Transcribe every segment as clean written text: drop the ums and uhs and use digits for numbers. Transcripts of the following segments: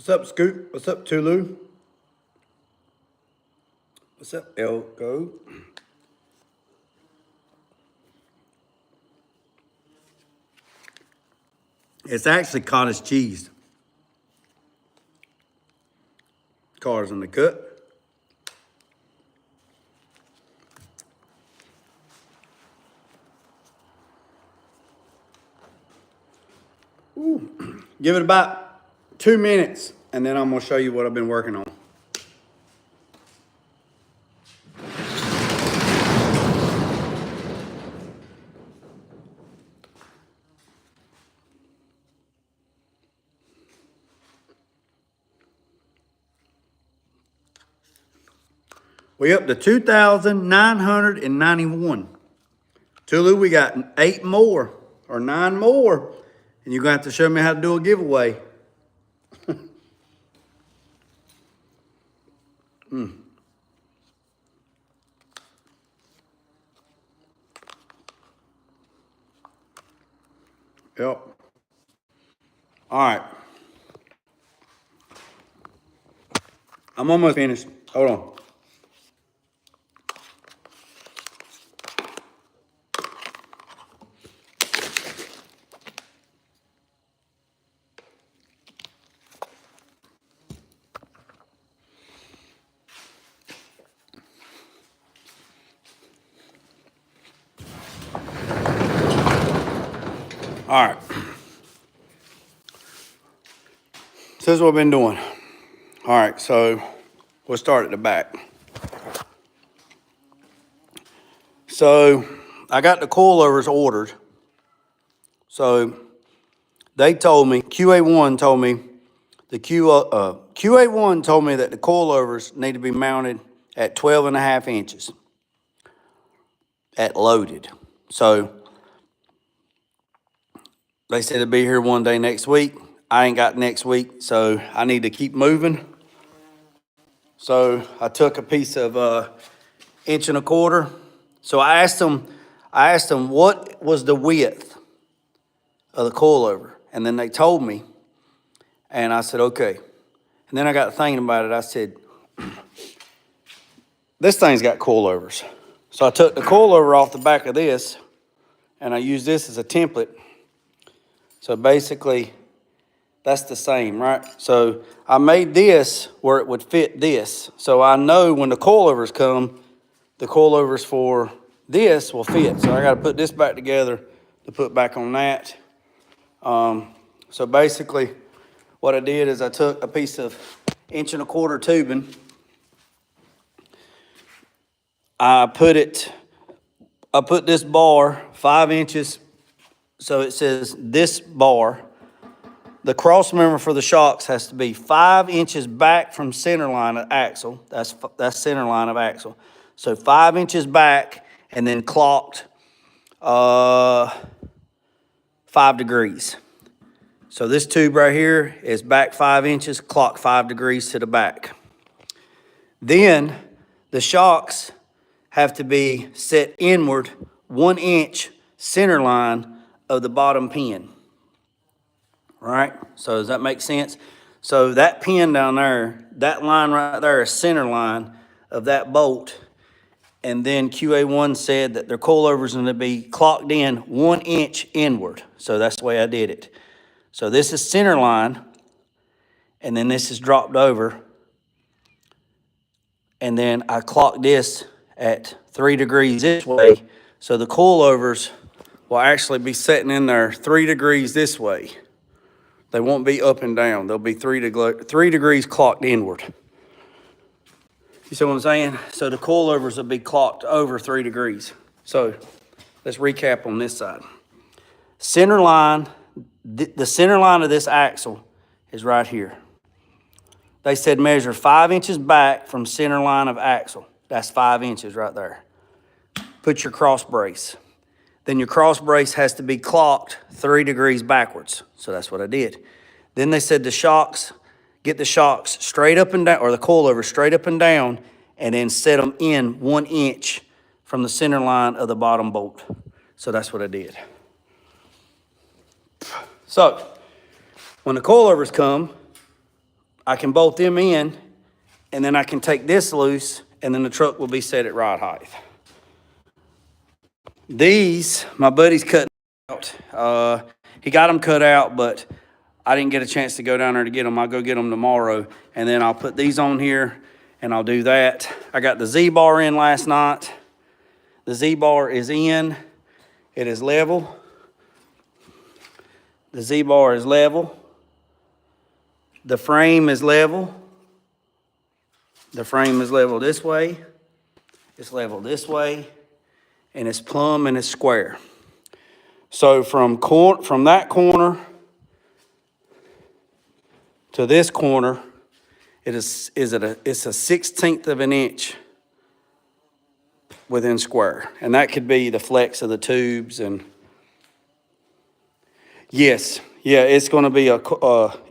What's up, Scoop? What's up, Tulu? What's up, Elko? It's actually cottage cheese. Cars in the cut. Ooh. Give it about 2 minutes, and then I'm gonna show you what I've been working on. We up to 2,991. Tulu, we got 8 more or 9 more, and you're gonna have to show me how to do a giveaway. Yep. All right. I'm almost finished. Hold on. All right. So this is what I've been doing. All right, so we'll start at the back. So I got the coilovers ordered. So they told me, QA1 told me, QA1 told me that the coilovers need to be mounted at 12.5 inches at loaded. So they said it'll be here one day next week. I ain't got next week, so I need to keep moving. So I took a piece of 1.25 inches. So I asked them what was the width of the coilover, and then they told me, and I said, okay. And then I got thinking about it. I said, this thing's got coilovers. So I took the coilover off the back of this, and I used this as a template. So basically, that's the same, right? So I made this where it would fit this. So I know when the coilovers come, the coilovers for this will fit. So I got to put this back together to put back on that. So basically, what I did is I took a piece of 1.25 inch tubing. I put this bar 5 inches. So it says this bar. The cross member for the shocks has to be 5 inches back from center line of axle. That's center line of axle. So 5 inches back and then clocked 5 degrees. So this tube right here is back 5 inches, clocked 5 degrees to the back. Then the shocks have to be set inward 1 inch center line of the bottom pin. Right? So does that make sense? So that pin down there, that line right there is center line of that bolt. And then QA1 said that their coilovers are going to be clocked in 1 inch inward. So that's the way I did it. So this is center line, and then this is dropped over. And then I clocked this at 3 degrees this way. So the coilovers will actually be sitting in there 3 degrees this way. They won't be up and down. They'll be 3 degrees clocked inward. You see what I'm saying? So the coilovers will be clocked over 3 degrees. So let's recap on this side. Center line, the center line of this axle is right here. They said measure 5 inches back from center line of axle. That's 5 inches right there. Put your cross brace. Then your cross brace has to be clocked 3 degrees backwards. So that's what I did. Then they said the shocks, get the shocks straight up and down, or the coilover straight up and down, and then set them in 1 inch from the center line of the bottom bolt. So that's what I did. So when the coilovers come, I can bolt them in, and then I can take this loose, and then the truck will be set at rod height. These, my buddy's cutting out. He got them cut out, but I didn't get a chance to go down there to get them. I'll go get them tomorrow, and then I'll put these on here, and I'll do that. I got the Z-bar in last night. The Z-bar is in. It is level. The Z-bar is level. The frame is level. The frame is level this way. It's level this way. And it's plumb and it's square. So from that corner to this corner, it's a 1/16 of an inch within square. And that could be the flex of the tubes. And yes, yeah, it's going to be a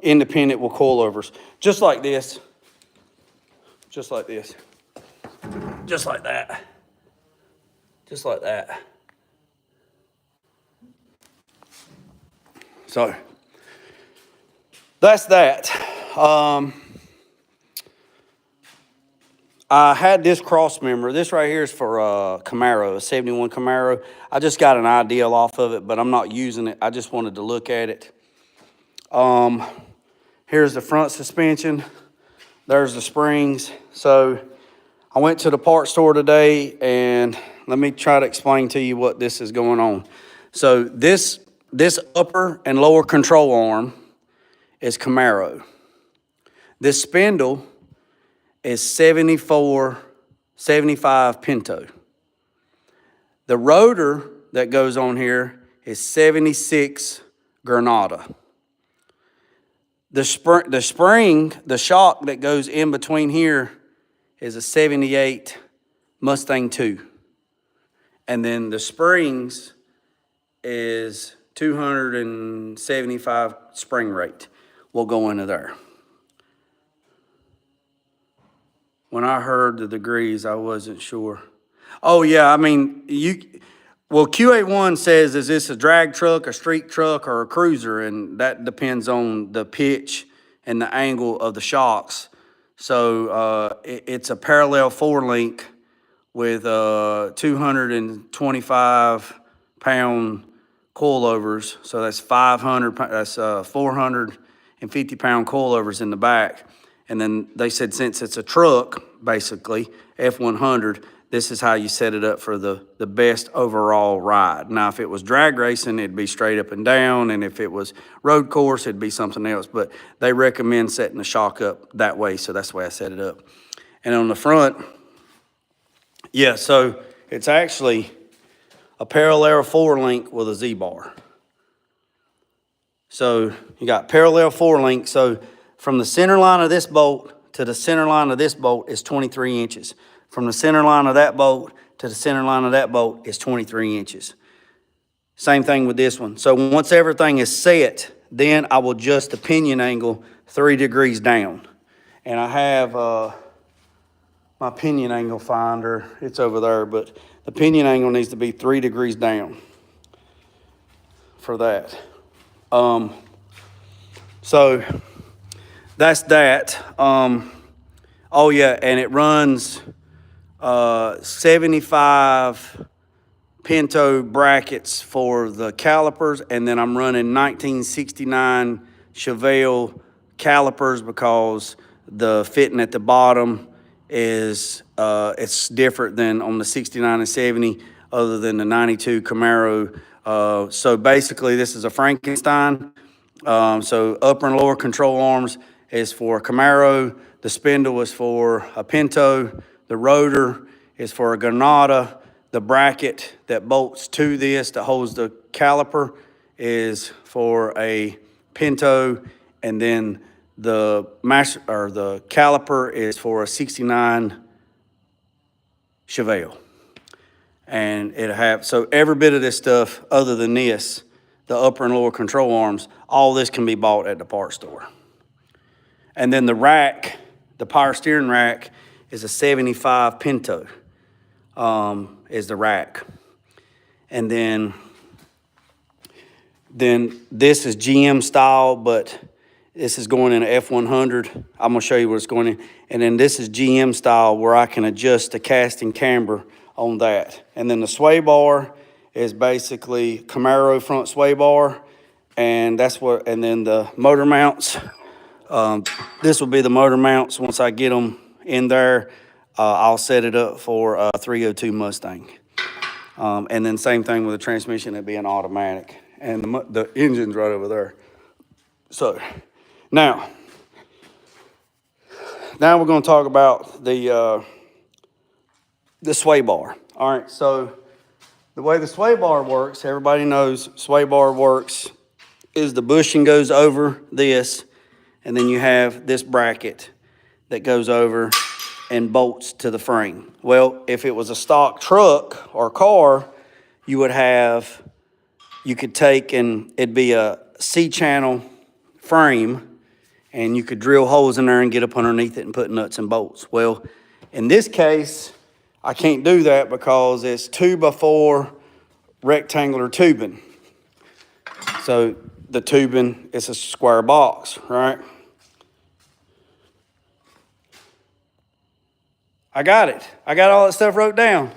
independent with coilovers. Just like this. Just like this. Just like that. Just like that. So, that's that. I had this cross member. This right here is for a Camaro, a 71 Camaro. I just got an ideal off of it, but I'm not using it. I just wanted to look at it. Here's the front suspension. There's the springs. So I went to the parts store today, and let me try to explain to you what this is going on. So this upper and lower control arm is Camaro. This spindle is 75 Pinto. The rotor that goes on here is 76 Granada. The spring, the shock that goes in between here is a 78 Mustang 2. And then the springs is 275 spring rate will go into there. When I heard the degrees, I wasn't sure. Oh, yeah, I mean, QA1 says, is this a drag truck, a street truck, or a cruiser? And that depends on the pitch and the angle of the shocks. So it's a parallel 4-link with 225-pound coilovers. So that's 450-pound coilovers in the back. And then they said since it's a truck, basically, F100, this is how you set it up for the best overall ride. Now, if it was drag racing, it'd be straight up and down. And if it was road course, it'd be something else. But they recommend setting the shock up that way, so that's the way I set it up. And on the front, yeah, so it's actually a parallel 4-link with a Z-bar. So you got parallel 4-link. So from the center line of this bolt to the center line of this bolt is 23 inches. From the center line of that bolt to the center line of that bolt is 23 inches. Same thing with this one. So once everything is set, then I will adjust the pinion angle 3 degrees down. And I have my pinion angle finder. It's over there, but the pinion angle needs to be 3 degrees down for that. So that's that. Oh yeah, and it runs 75 Pinto brackets for the calipers, and then I'm running 1969 Chevelle calipers because the fitting at the bottom is it's different than on the 69 and 70 other than the 92 Camaro. So basically this is a Frankenstein. So upper and lower control arms is for a Camaro. The spindle is for a Pinto. The rotor is for a Granada. the bracket that bolts to this that holds the caliper is for a Pinto, and then the the caliper is for a 69 Chevelle. And so every bit of this stuff other than this, the upper and lower control arms, all this can be bought at the parts store. And then the rack, the power steering rack, is a 75 Pinto, is the rack. And then this is GM style, but this is going in an F100. I'm gonna show you what it's going in. And then this is GM style where I can adjust the casting camber on that. And then the sway bar is basically Camaro front sway bar. And then the motor mounts, this will be the motor mounts. Once I get them in there, I'll set it up for a 302 Mustang. And then same thing with the transmission, it'd be an automatic. And the engine's right over there. So now we're gonna talk about the sway bar. All right, so the way the sway bar works, everybody knows sway bar works is the bushing goes over this, and then you have this bracket that goes over and bolts to the frame. Well, if it was a stock truck or car, you could take and it'd be a C-channel frame, and you could drill holes in there and get up underneath it and put nuts and bolts. Well, in this case, I can't do that because it's 2x4 rectangular tubing. So the tubing is a square box, right? I got it. I got all that stuff wrote down.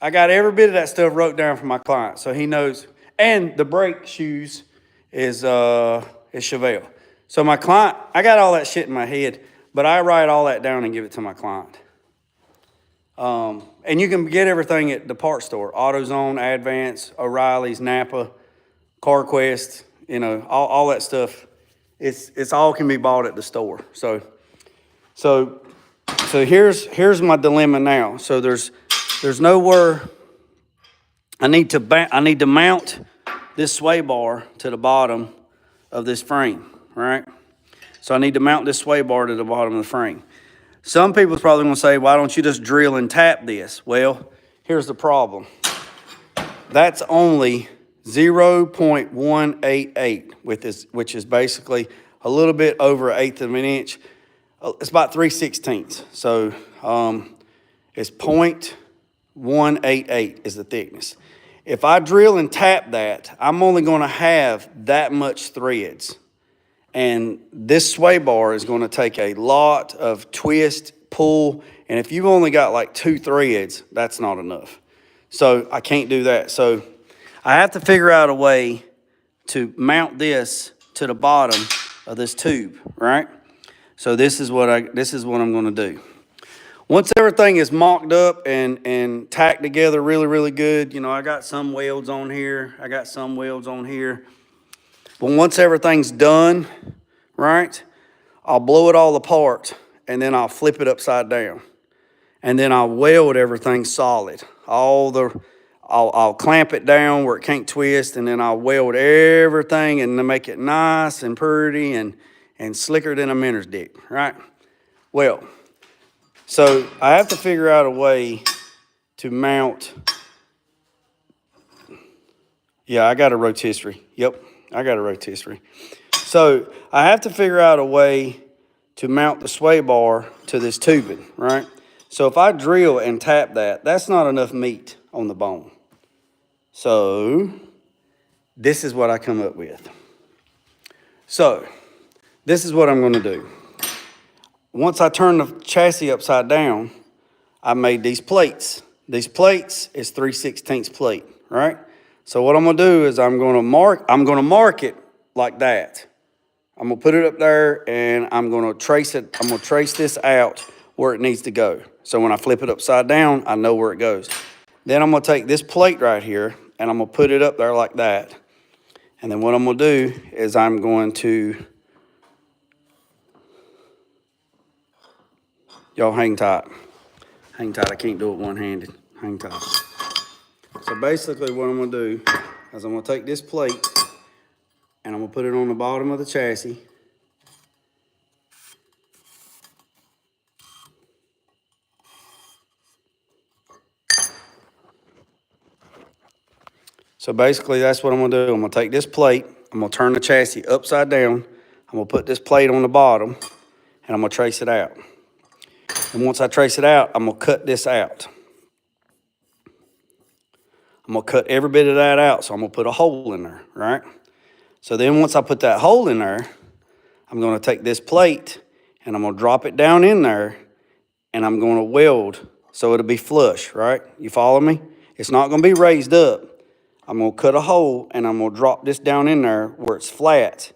I got every bit of that stuff wrote down for my client, so he knows. And the brake shoes is Chevelle. So my client, I got all that shit in my head, but I write all that down and give it to my client. And you can get everything at the parts store: AutoZone, Advance, O'Reilly's, Napa, CarQuest. You know, all that stuff. It's all can be bought at the store. So here's my dilemma now. So there's nowhere. I need to mount this sway bar to the bottom of this frame, right? So I need to mount this sway bar to the bottom of the frame. Some people's probably gonna say, why don't you just drill and tap this? Well, here's the problem. That's only 0.188 with this, which is basically a little bit over 1/8 of an inch. It's about 3/16. So it's 0.188 is the thickness. If I drill and tap that, I'm only gonna have that much threads. And this sway bar is gonna take a lot of twist, pull, and if you've only got like 2 threads, that's not enough. So I can't do that. So I have to figure out a way to mount this to the bottom of this tube, right? So this is what I'm gonna do. Once everything is mocked up and tacked together really, really good, you know, I got some welds on here, I got some welds on here. But once everything's done, right, I'll blow it all apart, and then I'll flip it upside down. And then I'll weld everything solid. I'll clamp it down where it can't twist, and then I'll weld everything and then make it nice and pretty and slicker than a minter's dick, right? Well, so I have to figure out a way to mount. Yeah, I got a rotisserie. Yep, I got a rotisserie. So I have to figure out a way to mount the sway bar to this tubing, right? So if I drill and tap that, that's not enough meat on the bone. So this is what I come up with. So this is what I'm gonna do. Once I turn the chassis upside down, I made these plates. These plates is 3/16 plate, right? So what I'm gonna do is I'm gonna mark it like that. I'm gonna put it up there and I'm gonna trace it. I'm gonna trace this out where it needs to go. So when I flip it upside down, I know where it goes. Then I'm gonna take this plate right here and I'm gonna put it up there like that. And then what I'm gonna do is I'm going to, y'all hang tight. Hang tight, I can't do it one-handed. Hang tight. So basically what I'm gonna do is I'm gonna take this plate and I'm gonna put it on the bottom of the chassis. So basically that's what I'm gonna do. I'm gonna take this plate, I'm gonna turn the chassis upside down, I'm gonna put this plate on the bottom, and I'm gonna trace it out. And once I trace it out, I'm gonna cut this out. I'm gonna cut every bit of that out, so I'm gonna put a hole in there, right? So then once I put that hole in there, I'm gonna take this plate and I'm gonna drop it down in there and I'm gonna weld so it'll be flush, right? You follow me? It's not gonna be raised up. I'm gonna cut a hole and I'm gonna drop this down in there where it's flat.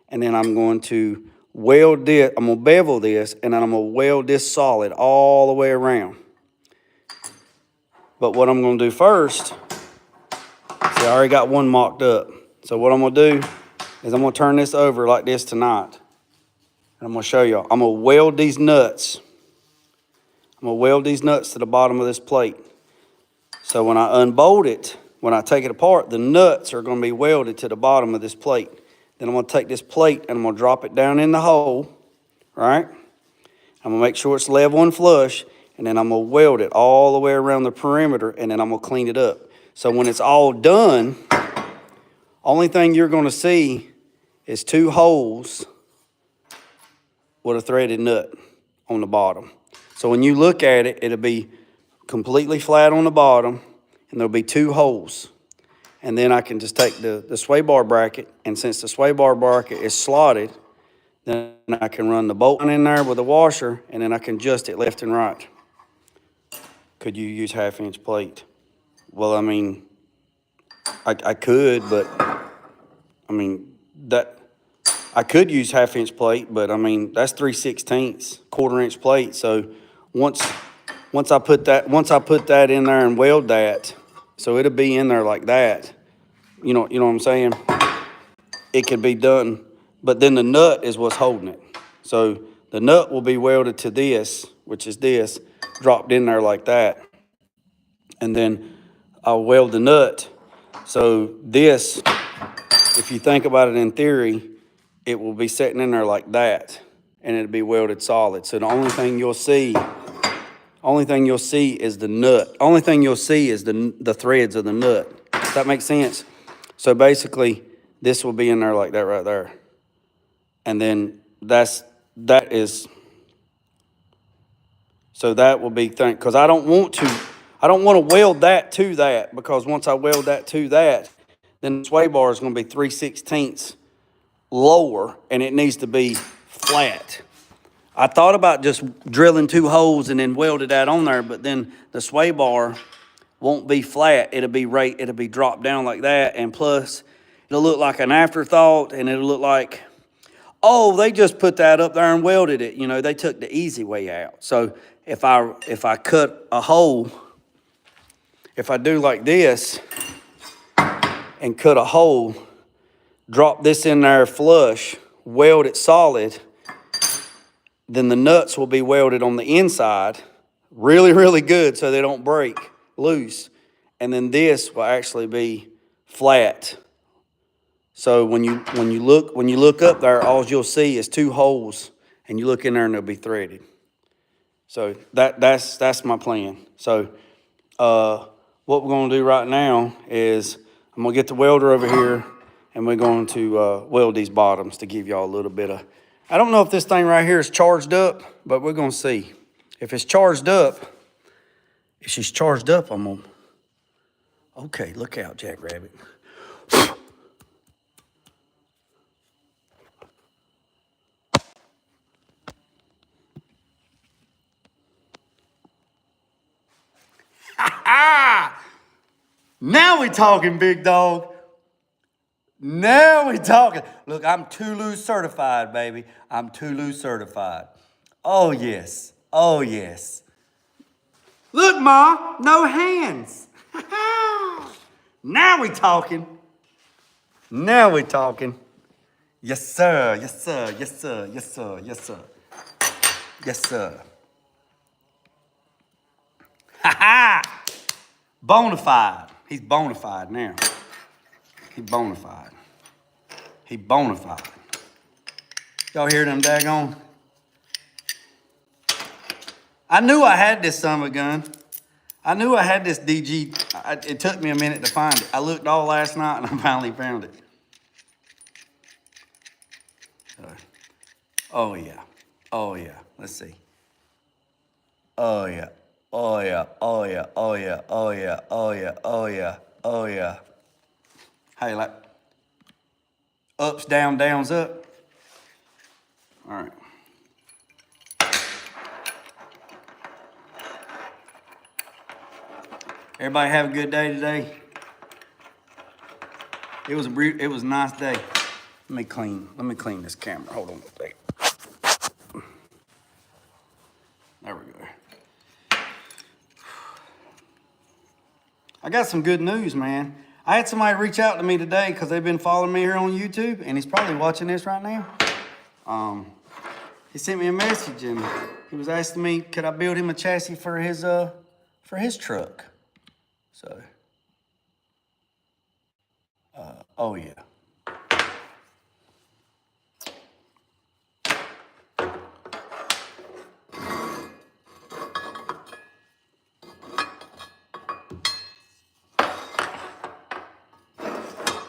And then I'm going to weld this, I'm gonna bevel this, and then I'm gonna weld this solid all the way around. But what I'm gonna do first, see, I already got one mocked up. So what I'm gonna do is I'm gonna turn this over like this tonight. And I'm gonna show y'all. I'm gonna weld these nuts. I'm gonna weld these nuts to the bottom of this plate. So when I unbolt it, when I take it apart, the nuts are gonna be welded to the bottom of this plate. Then I'm gonna take this plate and I'm gonna drop it down in the hole, right? I'm gonna make sure it's level and flush, and then I'm gonna weld it all the way around the perimeter, and then I'm gonna clean it up. So when it's all done, only thing you're gonna see is two holes with a threaded nut on the bottom. So when you look at it, it'll be completely flat on the bottom, and there'll be two holes. And then I can just take the sway bar bracket, and since the sway bar bracket is slotted, then I can run the bolt in there with a washer, and then I can adjust it left and right. Could you use 1/2-inch plate? Well, I mean, I could, but I mean, I could use 1/2-inch plate, but I mean, that's 3/16, 1/4-inch plate. So once I put that in there and weld that, so it'll be in there like that. You know what I'm saying? It could be done, but then the nut is what's holding it. So the nut will be welded to this, which is this, dropped in there like that. And then I'll weld the nut. So this, if you think about it in theory, it will be sitting in there like that, and it'll be welded solid. So the only thing you'll see is the nut. Only thing you'll see is the threads of the nut. Does that make sense? So basically, this will be in there like that right there. And then that will be because I don't want to weld that to that, because once I weld that to that, then the sway bar is going to be 3/16 lower, and it needs to be flat. I thought about just drilling two holes and then welded that on there, but then the sway bar won't be flat. It'll be dropped down like that, and plus it'll look like an afterthought, and it'll look like, oh, they just put that up there and welded it. You know, they took the easy way out. So if I cut a hole, if I do like this and cut a hole, drop this in there flush, weld it solid, then the nuts will be welded on the inside really, really good so they don't break loose. And then this will actually be flat. So when you look up there, all you'll see is two holes, and you look in there and they'll be threaded. So that's my plan. So what we're gonna do right now is I'm gonna get the welder over here, and we're going to weld these bottoms to give y'all a little bit of, I don't know if this thing right here is charged up, but we're gonna see. If it's charged up, if she's charged up, I'm gonna, okay, look out, Jackrabbit. Now we talking, big dog. Now we talking. Look, I'm Tulu certified, baby. I'm Tulu certified. Oh, yes. Oh, yes. Look, Ma, no hands. Now we talking. Now we talking. Yes, sir. Yes, sir. Yes, sir. Yes, sir. Yes, sir. Yes, sir. bona fide. He's bona fide now. He bona fide. He bona fide. Y'all hear them daggone? I knew I had this son of a gun. I knew I had this DG. It took me a minute to find it. I looked all last night and I finally found it. Oh yeah. Oh yeah. Let's see. Oh yeah. Oh yeah. Oh yeah. Oh yeah. Oh yeah. Oh yeah. Oh yeah. Oh yeah. Hey, like ups, down, downs, up. All right. Everybody have a good day today. It was a nice day. Let me clean this camera. Hold on a second. There we go. I got some good news, man. I had somebody reach out to me today because they've been following me here on YouTube, and he's probably watching this right now. He sent me a message and he was asking me, could I build him a chassis for his truck? So, oh yeah.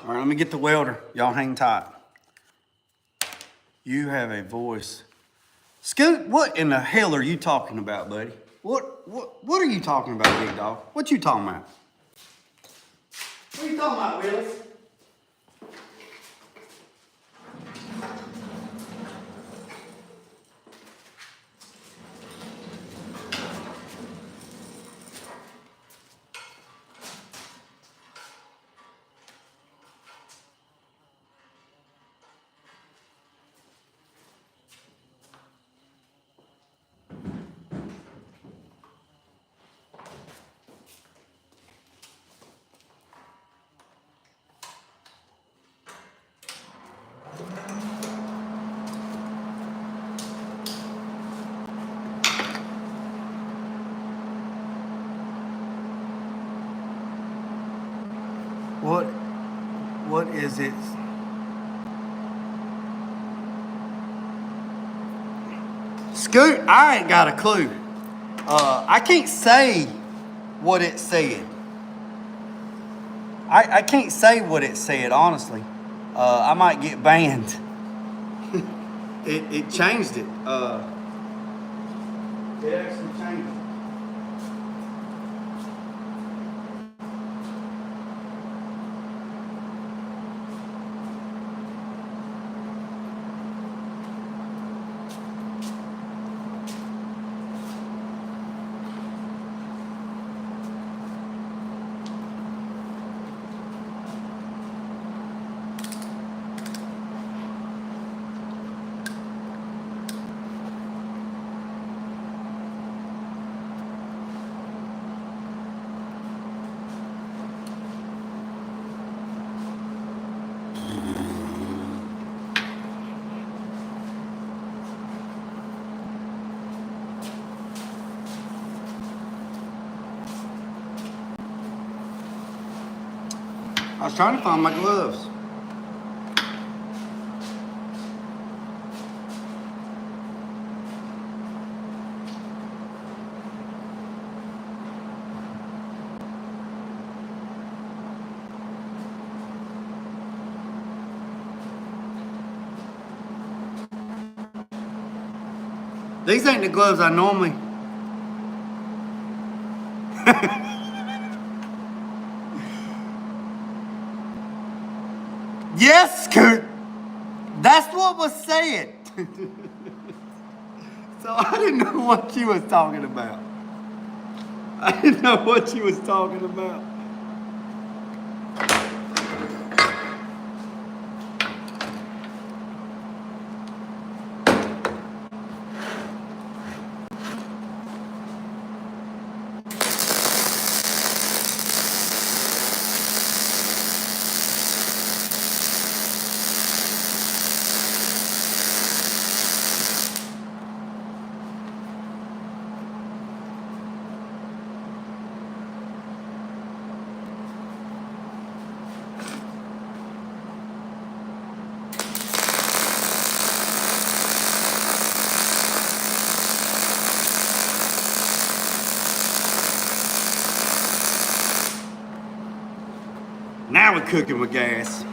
All right, let me get the welder. Y'all hang tight. You have a voice. Scoot, what in the hell are you talking about, buddy? What are you talking about, big dog? What you talking about? What are you talking about, Willis? What is it? Scoot, I ain't got a clue. I can't say what it said. I can't say what it said, honestly. I might get banned. It changed it. It actually changed it. I was trying to find my gloves. These ain't the gloves I normally. Yes, Scoot. That's what was said. So I didn't know what you was talking about. I didn't know what you was talking about. Now we're cooking with gas.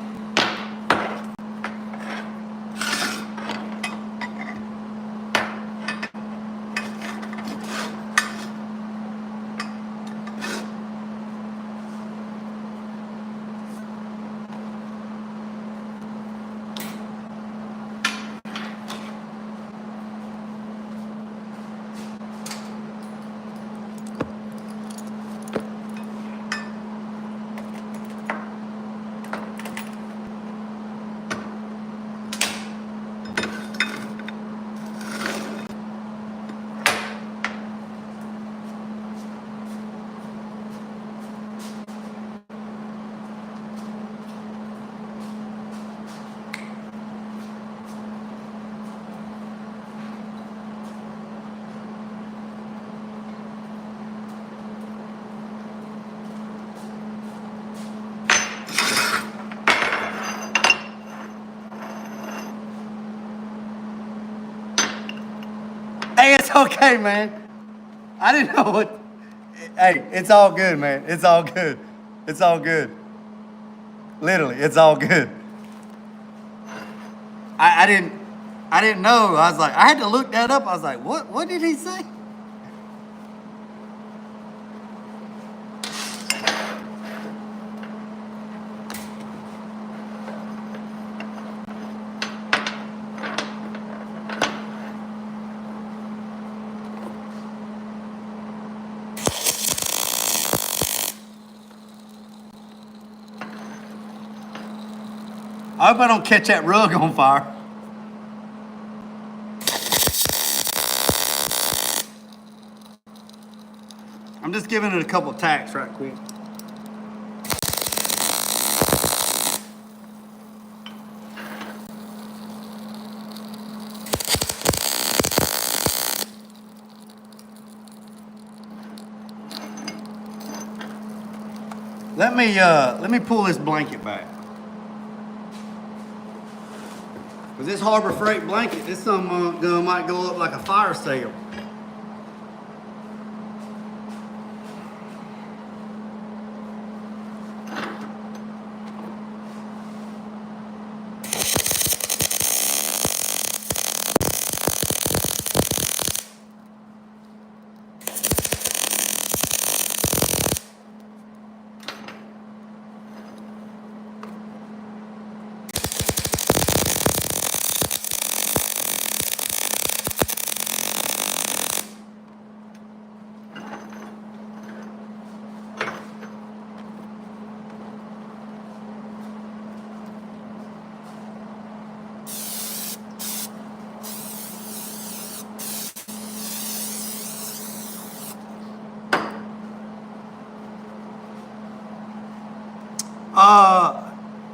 Hey, it's okay, man. I didn't know what. Hey, it's all good, man. It's all good. It's all good. Literally, it's all good. I didn't know. I was like, I had to look that up. I was like, what did he say? I hope I don't catch that rug on fire. I'm just giving it a couple tacks right quick. Let me pull this blanket back. Cause this Harbor Freight blanket, this some might go up like a fire sale.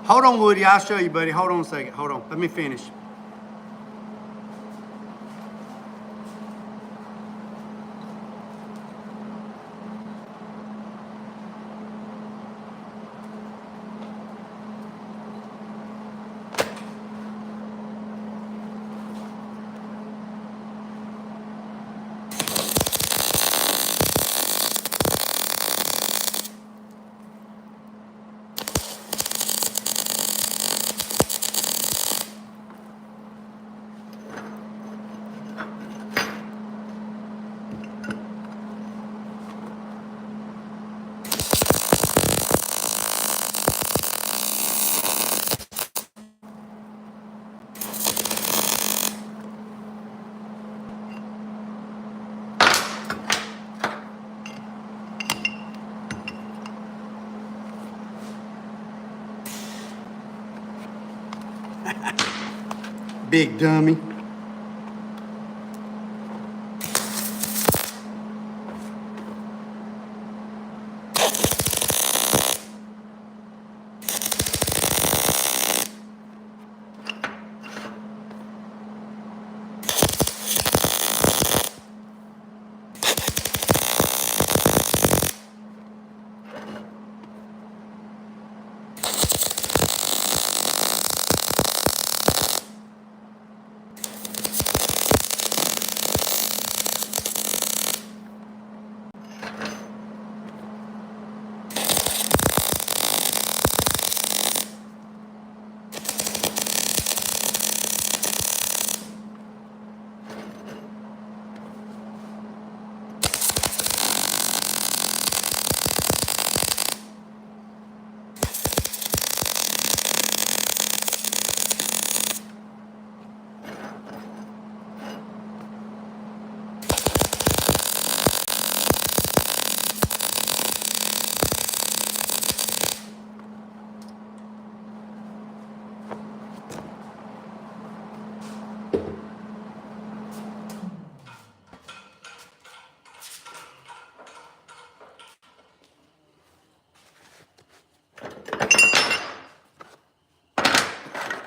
Hold on, Woody. I'll show you, buddy. Hold on a second. Hold on. Let me finish. Big dummy.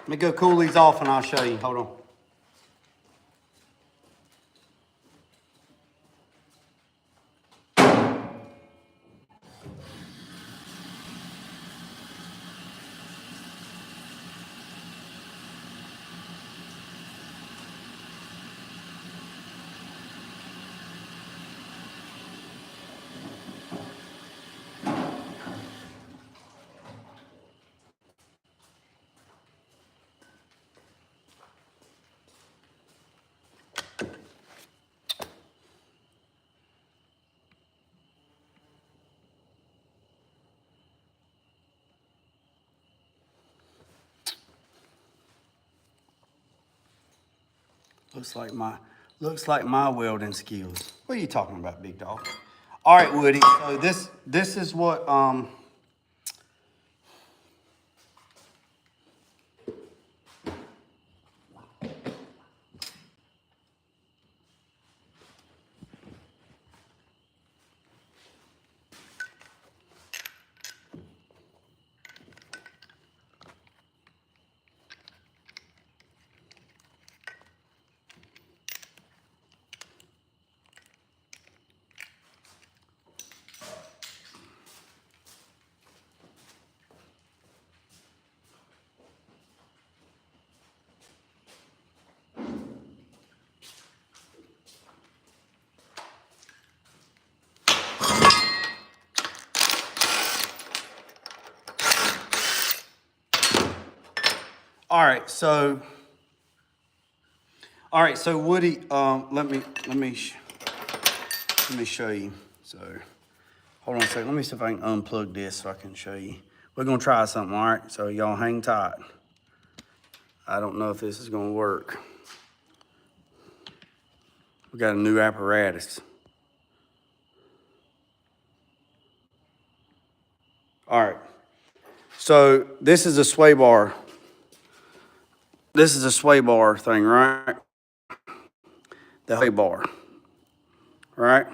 Let me go cool these off and I'll show you. Hold on. Looks like my welding skills. What are you talking about, big dog? All right, Woody. So this is what All right, so Woody, let me show you. So hold on a second. Let me see if I can unplug this so I can show you. We're gonna try something, all right? So y'all hang tight. I don't know if this is gonna work. We got a new apparatus. All right. So this is a sway bar. This is a sway bar thing, right? The sway bar, right?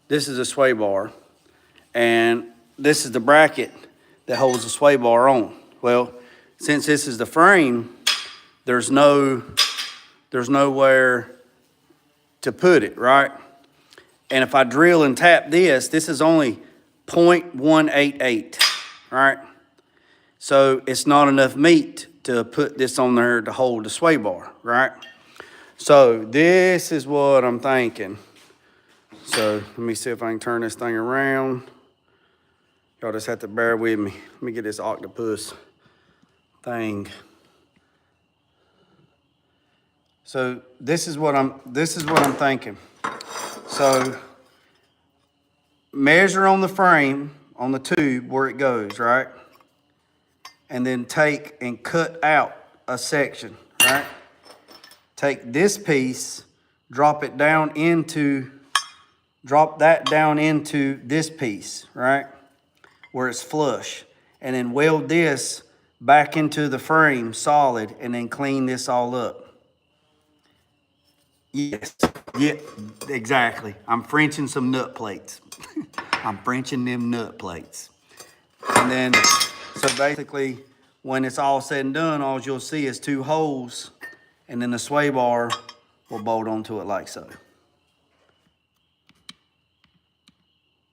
This is a sway bar, and this is the bracket that holds the sway bar on. Well, since this is the frame, there's nowhere to put it, right? And if I drill and tap this is only 0.188, right? So it's not enough meat to put this on there to hold the sway bar, right? So this is what I'm thinking. So let me see if I can turn this thing around. Y'all just have to bear with me. Let me get this octopus thing. So this is what I'm thinking. So measure on the frame, on the tube where it goes, right? And then take and cut out a section, right? Take this piece, drop that down into this piece, right? Where it's flush. And then weld this back into the frame solid and then clean this all up. Yes, yeah, exactly. I'm Frenching some nut plates. I'm Frenching them nut plates. And then, so basically, when it's all said and done, all you'll see is two holes, and then the sway bar will bolt onto it like so.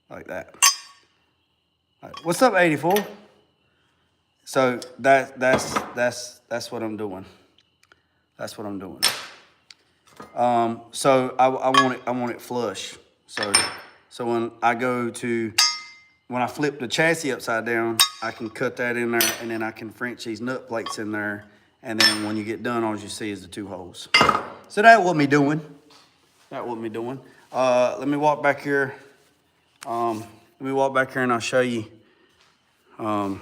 Like that. Right. What's up, 84? So that's what I'm doing. That's what I'm doing. So I want it flush. So when I flip the chassis upside down, I can cut that in there, and then I can French these nut plates in there, and then when you get done, all you see is the two holes. So that's what me doing. Let me walk back here. And I'll show you. Y'all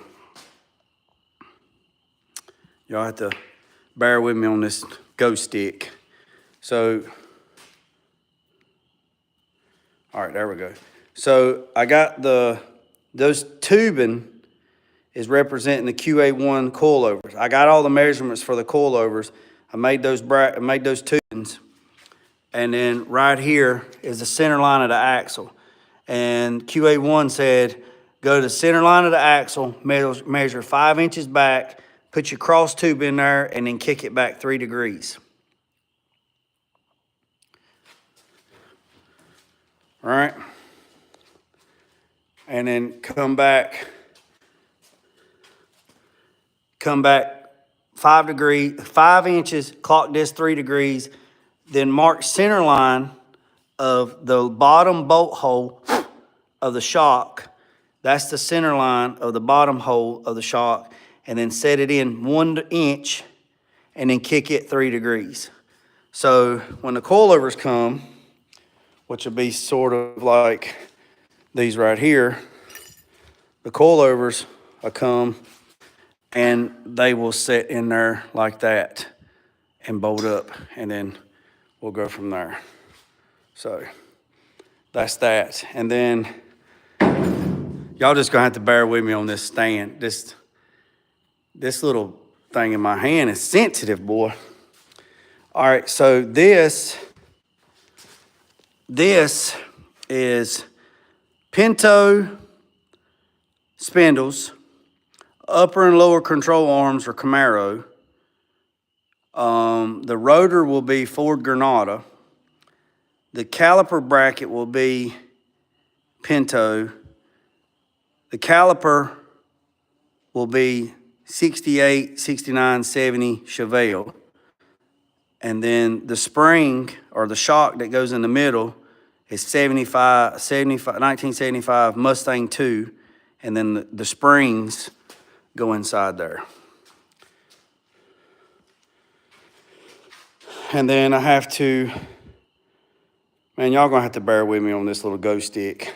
have to bear with me on this ghost stick. So, all right, there we go. So I got those tubing is representing the QA1 coilovers. I got all the measurements for the coilovers. I made those tubings. And then right here is the center line of the axle. And QA1 said, go to the center line of the axle, measure 5 inches back, put your cross tube in there, and then kick it back 3 degrees. All right? And then come back 5 inches, clock this 3 degrees, then mark center line of the bottom bolt hole of the shock. That's the center line of the bottom hole of the shock, and then set it in 1 inch and then kick it 3 degrees. So when the coilovers come, which will be sort of like these right here, the coilovers will come and they will set in there like that and bolt up, and then we'll go from there. So that's that. And then y'all just gonna have to bear with me on this stand. This little thing in my hand is sensitive, boy. All right, so this is Pinto spindles, upper and lower control arms are Camaro. The rotor will be Ford Granada. The caliper bracket will be Pinto. The caliper will be 68, 69, 70 Chevelle. And then the spring or the shock that goes in the middle is 1975 Mustang 2. And then the springs go inside there. And then I have to, man, y'all gonna have to bear with me on this little go stick.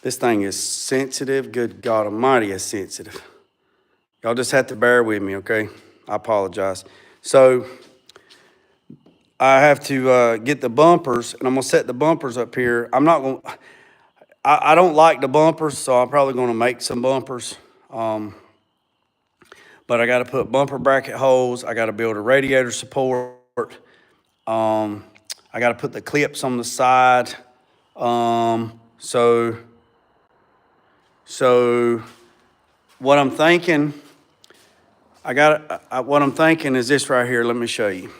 This thing is sensitive. Good God Almighty, it's sensitive. Y'all just have to bear with me, okay? I apologize. So I have to get the bumpers, and I'm gonna set the bumpers up here. I'm not gonna, I don't like the bumpers, so I'm probably gonna make some bumpers. But I gotta put bumper bracket holes. I gotta build a radiator support. I gotta put the clips on the side. So what I'm thinking, what I'm thinking is this right here. Let me show you.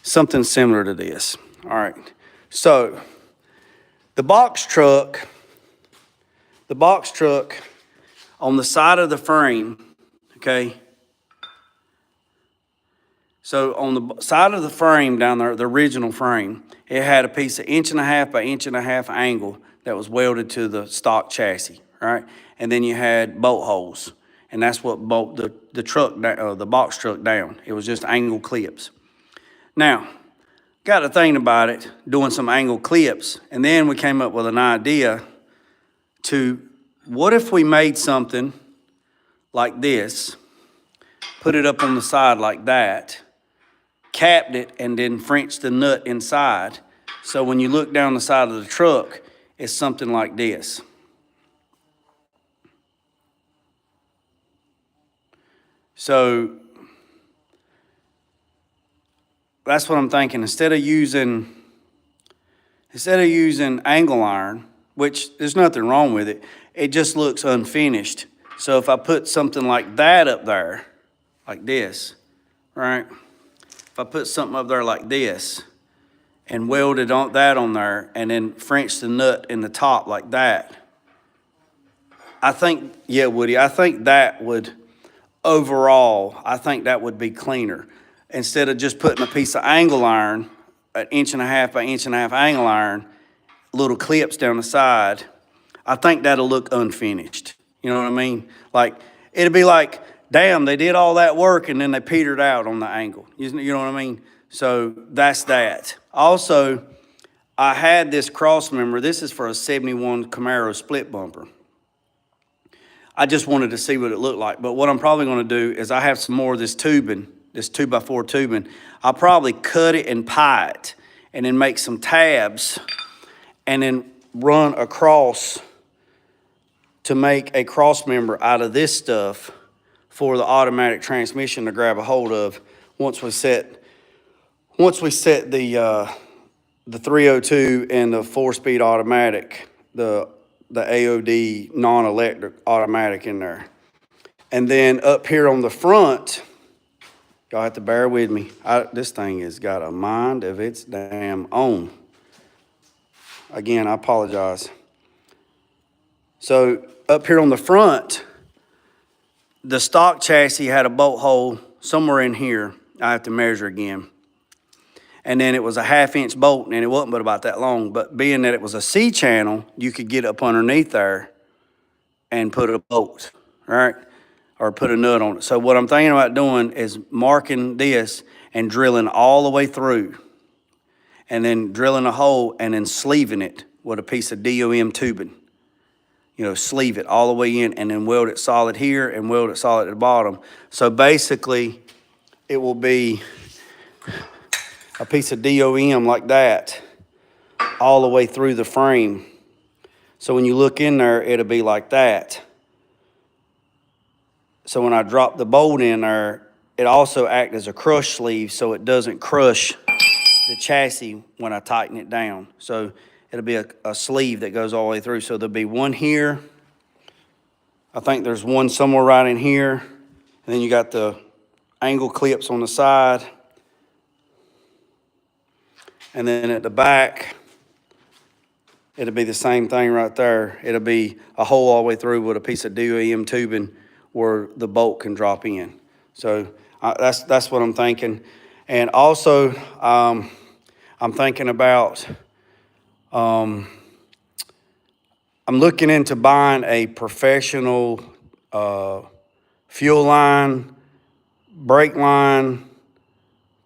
Something similar to this. All right. So the box truck on the side of the frame, okay? So on the side of the frame down there, the original frame, it had a piece of 1.5 by 1.5 angle that was welded to the stock chassis, right? And then you had bolt holes, and that's what bolt the box truck down. It was just angle clips. Now, got to thinking about it, doing some angle clips, and then we came up with an idea to, what if we made something like this, put it up on the side like that, capped it, and then Frenched the nut inside. So when you look down the side of the truck, it's something like this. So that's what I'm thinking. Instead of using angle iron, which there's nothing wrong with it, it just looks unfinished. So if I put something like that up there, like this, right? If I put something up there like this and welded that on there and then Frenched the nut in the top like that, I think, yeah, Woody, I think that would, overall, I think that would be cleaner. Instead of just putting a piece of angle iron, an 1.5 by 1.5 angle iron, little clips down the side, I think that'll look unfinished. You know what I mean? Like, it'd be like, damn, they did all that work and then they petered out on the angle. You know what I mean? So that's that. Also, I had this cross member. This is for a 71 Camaro split bumper. I just wanted to see what it looked like. But what I'm probably going to do is I have some more of this tubing, this 2x4 tubing. I'll probably cut it and pie it and then make some tabs and then run across to make a cross member out of this stuff for the automatic transmission to grab a hold of once we set the 302 and the 4-speed automatic, the the AOD non-electric automatic in there. And then up here on the front, y'all have to bear with me. This thing has got a mind of its damn own. Again, I apologize. So up here on the front, the stock chassis had a bolt hole somewhere in here. I have to measure again. And then it was a 1/2 inch bolt, and it wasn't but about that long. But being that it was a C channel, you could get up underneath there and put a bolt, right? Or put a nut on it. So what I'm thinking about doing is marking this and drilling all the way through, and then drilling a hole and then sleeving it with a piece of DOM tubing. You know, sleeve it all the way in and then weld it solid here and weld it solid at the bottom. So basically, it will be a piece of DOM like that all the way through the frame. So when you look in there, it'll be like that. So when I drop the bolt in there, it also acts as a crush sleeve so it doesn't crush the chassis when I tighten it down. So it'll be a sleeve that goes all the way through. So there'll be one here. I think there's one somewhere right in here. And then you got the angle clips on the side. And then at the back, it'll be the same thing right there. It'll be a hole all the way through with a piece of DOM tubing where the bolt can drop in. So that's what I'm thinking. And also, I'm thinking about, I'm looking into buying a professional fuel line, brake line,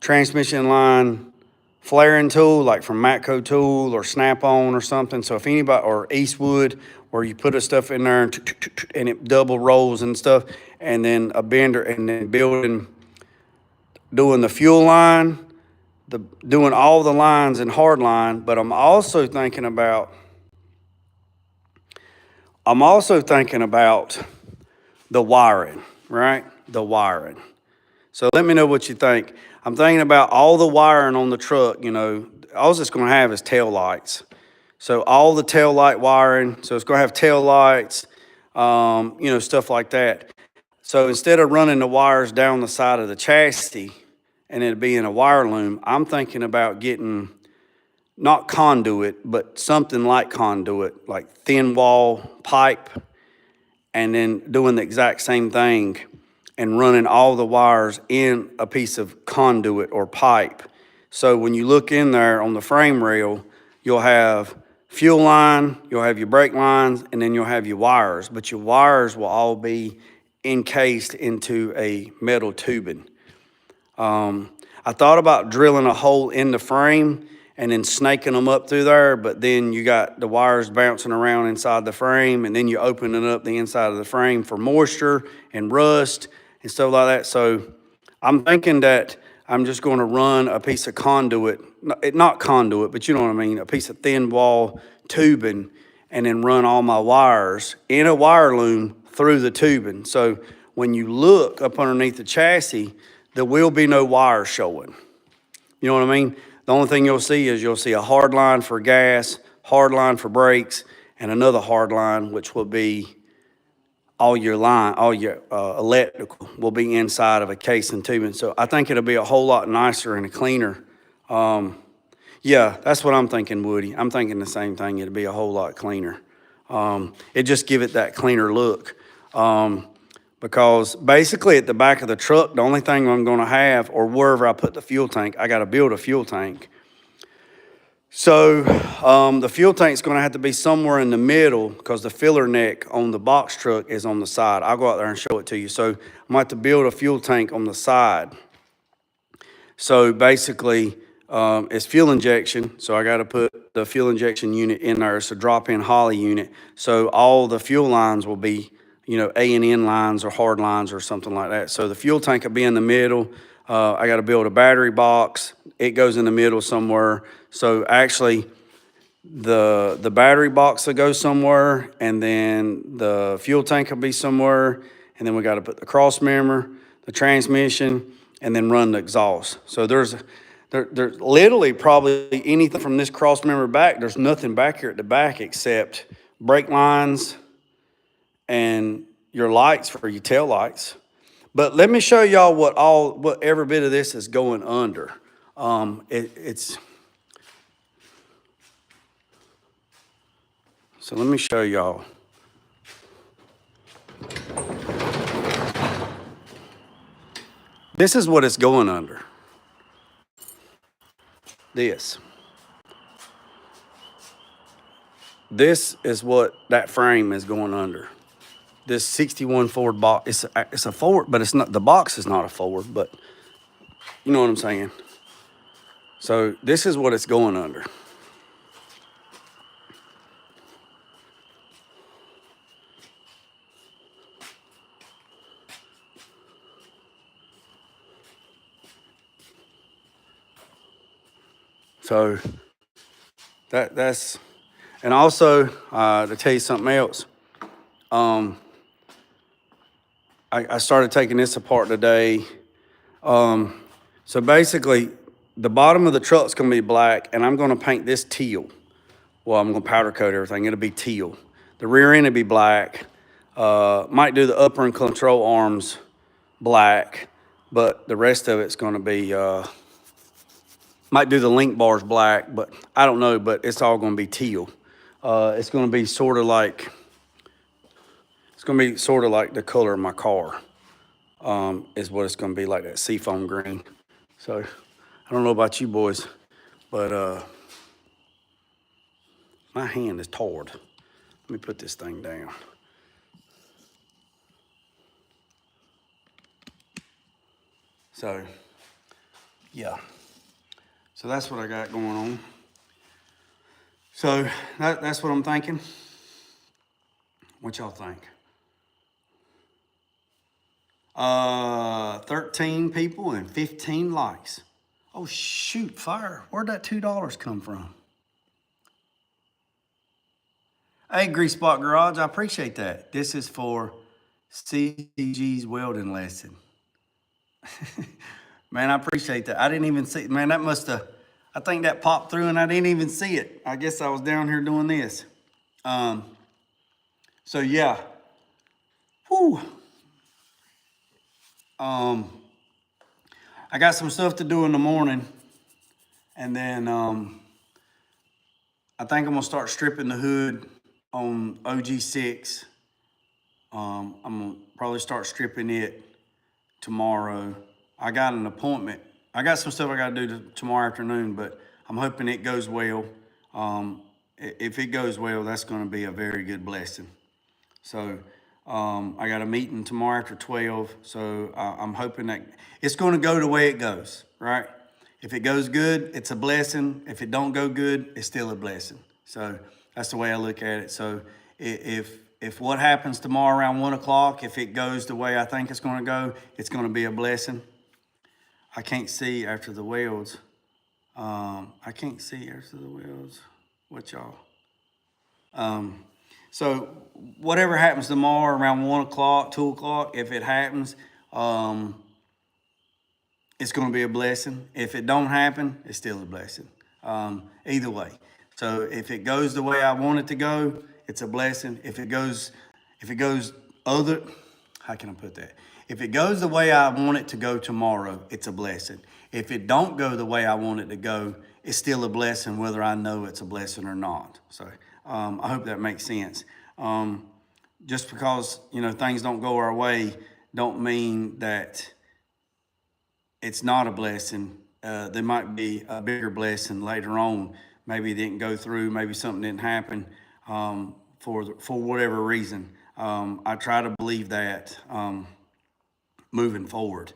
transmission line, flaring tool, like from Matco Tool or Snap-on or something. So if anybody, or Eastwood, where you put the stuff in there and it double rolls and stuff, and then a bender, and then doing the fuel line, doing all the lines in hard line. But I'm also thinking about the wiring, right? The wiring. So let me know what you think. I'm thinking about all the wiring on the truck. You know, all it's going to have is tail lights. So all the tail light wiring. So it's going to have tail lights, you know, stuff like that. So instead of running the wires down the side of the chassis and it being a wire loom, I'm thinking about getting not conduit, but something like conduit, like thin wall pipe, and then doing the exact same thing and running all the wires in a piece of conduit or pipe. So when you look in there on the frame rail, you'll have fuel line, you'll have your brake lines, and then you'll have your wires. But your wires will all be encased into a metal tubing. I thought about drilling a hole in the frame and then snaking them up through there, but then you got the wires bouncing around inside the frame, and then you're opening up the inside of the frame for moisture and rust and stuff like that. So I'm thinking that I'm just going to run a piece of conduit, not conduit, but you know what I mean, a piece of thin wall tubing, and then run all my wires in a wire loom through the tubing. So when you look up underneath the chassis, there will be no wires showing. You know what I mean? The only thing you'll see is you'll see a hard line for gas, hard line for brakes, and another hard line, which will be all your electrical will be inside of a case and tubing. So I think it'll be a whole lot nicer and cleaner. Yeah, that's what I'm thinking, Woody. I'm thinking the same thing. It'll be a whole lot cleaner. It just give it that cleaner look. Because basically at the back of the truck, the only thing I'm gonna have, or wherever I put the fuel tank, I gotta build a fuel tank. So the fuel tank's gonna have to be somewhere in the middle because the filler neck on the box truck is on the side. I'll go out there and show it to you. So I'm gonna have to build a fuel tank on the side. So basically it's fuel injection. So I gotta put the fuel injection unit in there. It's a drop-in Holley unit. So all the fuel lines will be, you know, A&N lines or hard lines or something like that. So the fuel tank will be in the middle. I got to build a battery box. It goes in the middle somewhere. So actually, the battery box will go somewhere, and then the fuel tank will be somewhere, and then we got to put the cross member, the transmission, and then run the exhaust. So there's literally probably anything from this cross member back. There's nothing back here at the back except brake lines, and your lights for your tail lights. But let me show y'all what every bit of this is going under. So let me show y'all. This is what it's going under. This is what that frame is going under. This 61 Ford box, it's a Ford, but it's not, the box is not a Ford, but you know what I'm saying? So this is what it's going under. So that's, and also to tell you something else, I started taking this apart today. So basically, the bottom of the truck's gonna be black, and I'm gonna paint this teal. Well, I'm gonna powder coat everything, it'll be teal. The rear end will be black. Might do the upper and control arms black, but the rest of it's gonna be, might do the link bars black, but I don't know, but it's all gonna be teal. It's gonna be sort of like the color of my car, is what it's gonna be, like that seafoam green. So I don't know about you boys, but my hand is tired. Let me put this thing down. So, yeah. So that's what I got going on. So that's what I'm thinking. What y'all think? 13 people and 15 likes. Oh shoot, fire. Where'd that $2 come from? Hey, Grease Spot Garage, I appreciate that. This is for CG's welding lesson. Man, I appreciate that. I didn't even see, man, that must have, I think that popped through and I didn't even see it. I guess I was down here doing this. So yeah. Whew. I got some stuff to do in the morning, and then I think I'm gonna start stripping the hood on OG6. I'm gonna probably start stripping it tomorrow. I got an appointment. I got some stuff I gotta do tomorrow afternoon, but I'm hoping it goes well. If it goes well, that's gonna be a very good blessing. So I got a meeting tomorrow after 12, so I'm hoping that it's going to go the way it goes, right? If it goes good, it's a blessing. If it don't go good, it's still a blessing. So that's the way I look at it. So if what happens tomorrow around 1 o'clock, if it goes the way I think it's going to go, it's going to be a blessing. I can't see after the welds. I can't see after the welds. What y'all? So whatever happens tomorrow around 1 o'clock, 2 o'clock, if it happens, it's going to be a blessing. If it don't happen, it's still a blessing. Either way. So if it goes the way I want it to go, it's a blessing. If it goes how can I put that? If it goes the way I want it to go tomorrow, it's a blessing. If it don't go the way I want it to go, it's still a blessing, whether I know it's a blessing or not. So I hope that makes sense. Just because, things don't go our way, don't mean that it's not a blessing. There might be a bigger blessing later on. Maybe it didn't go through, maybe something didn't happen for whatever reason. I try to believe that moving forward.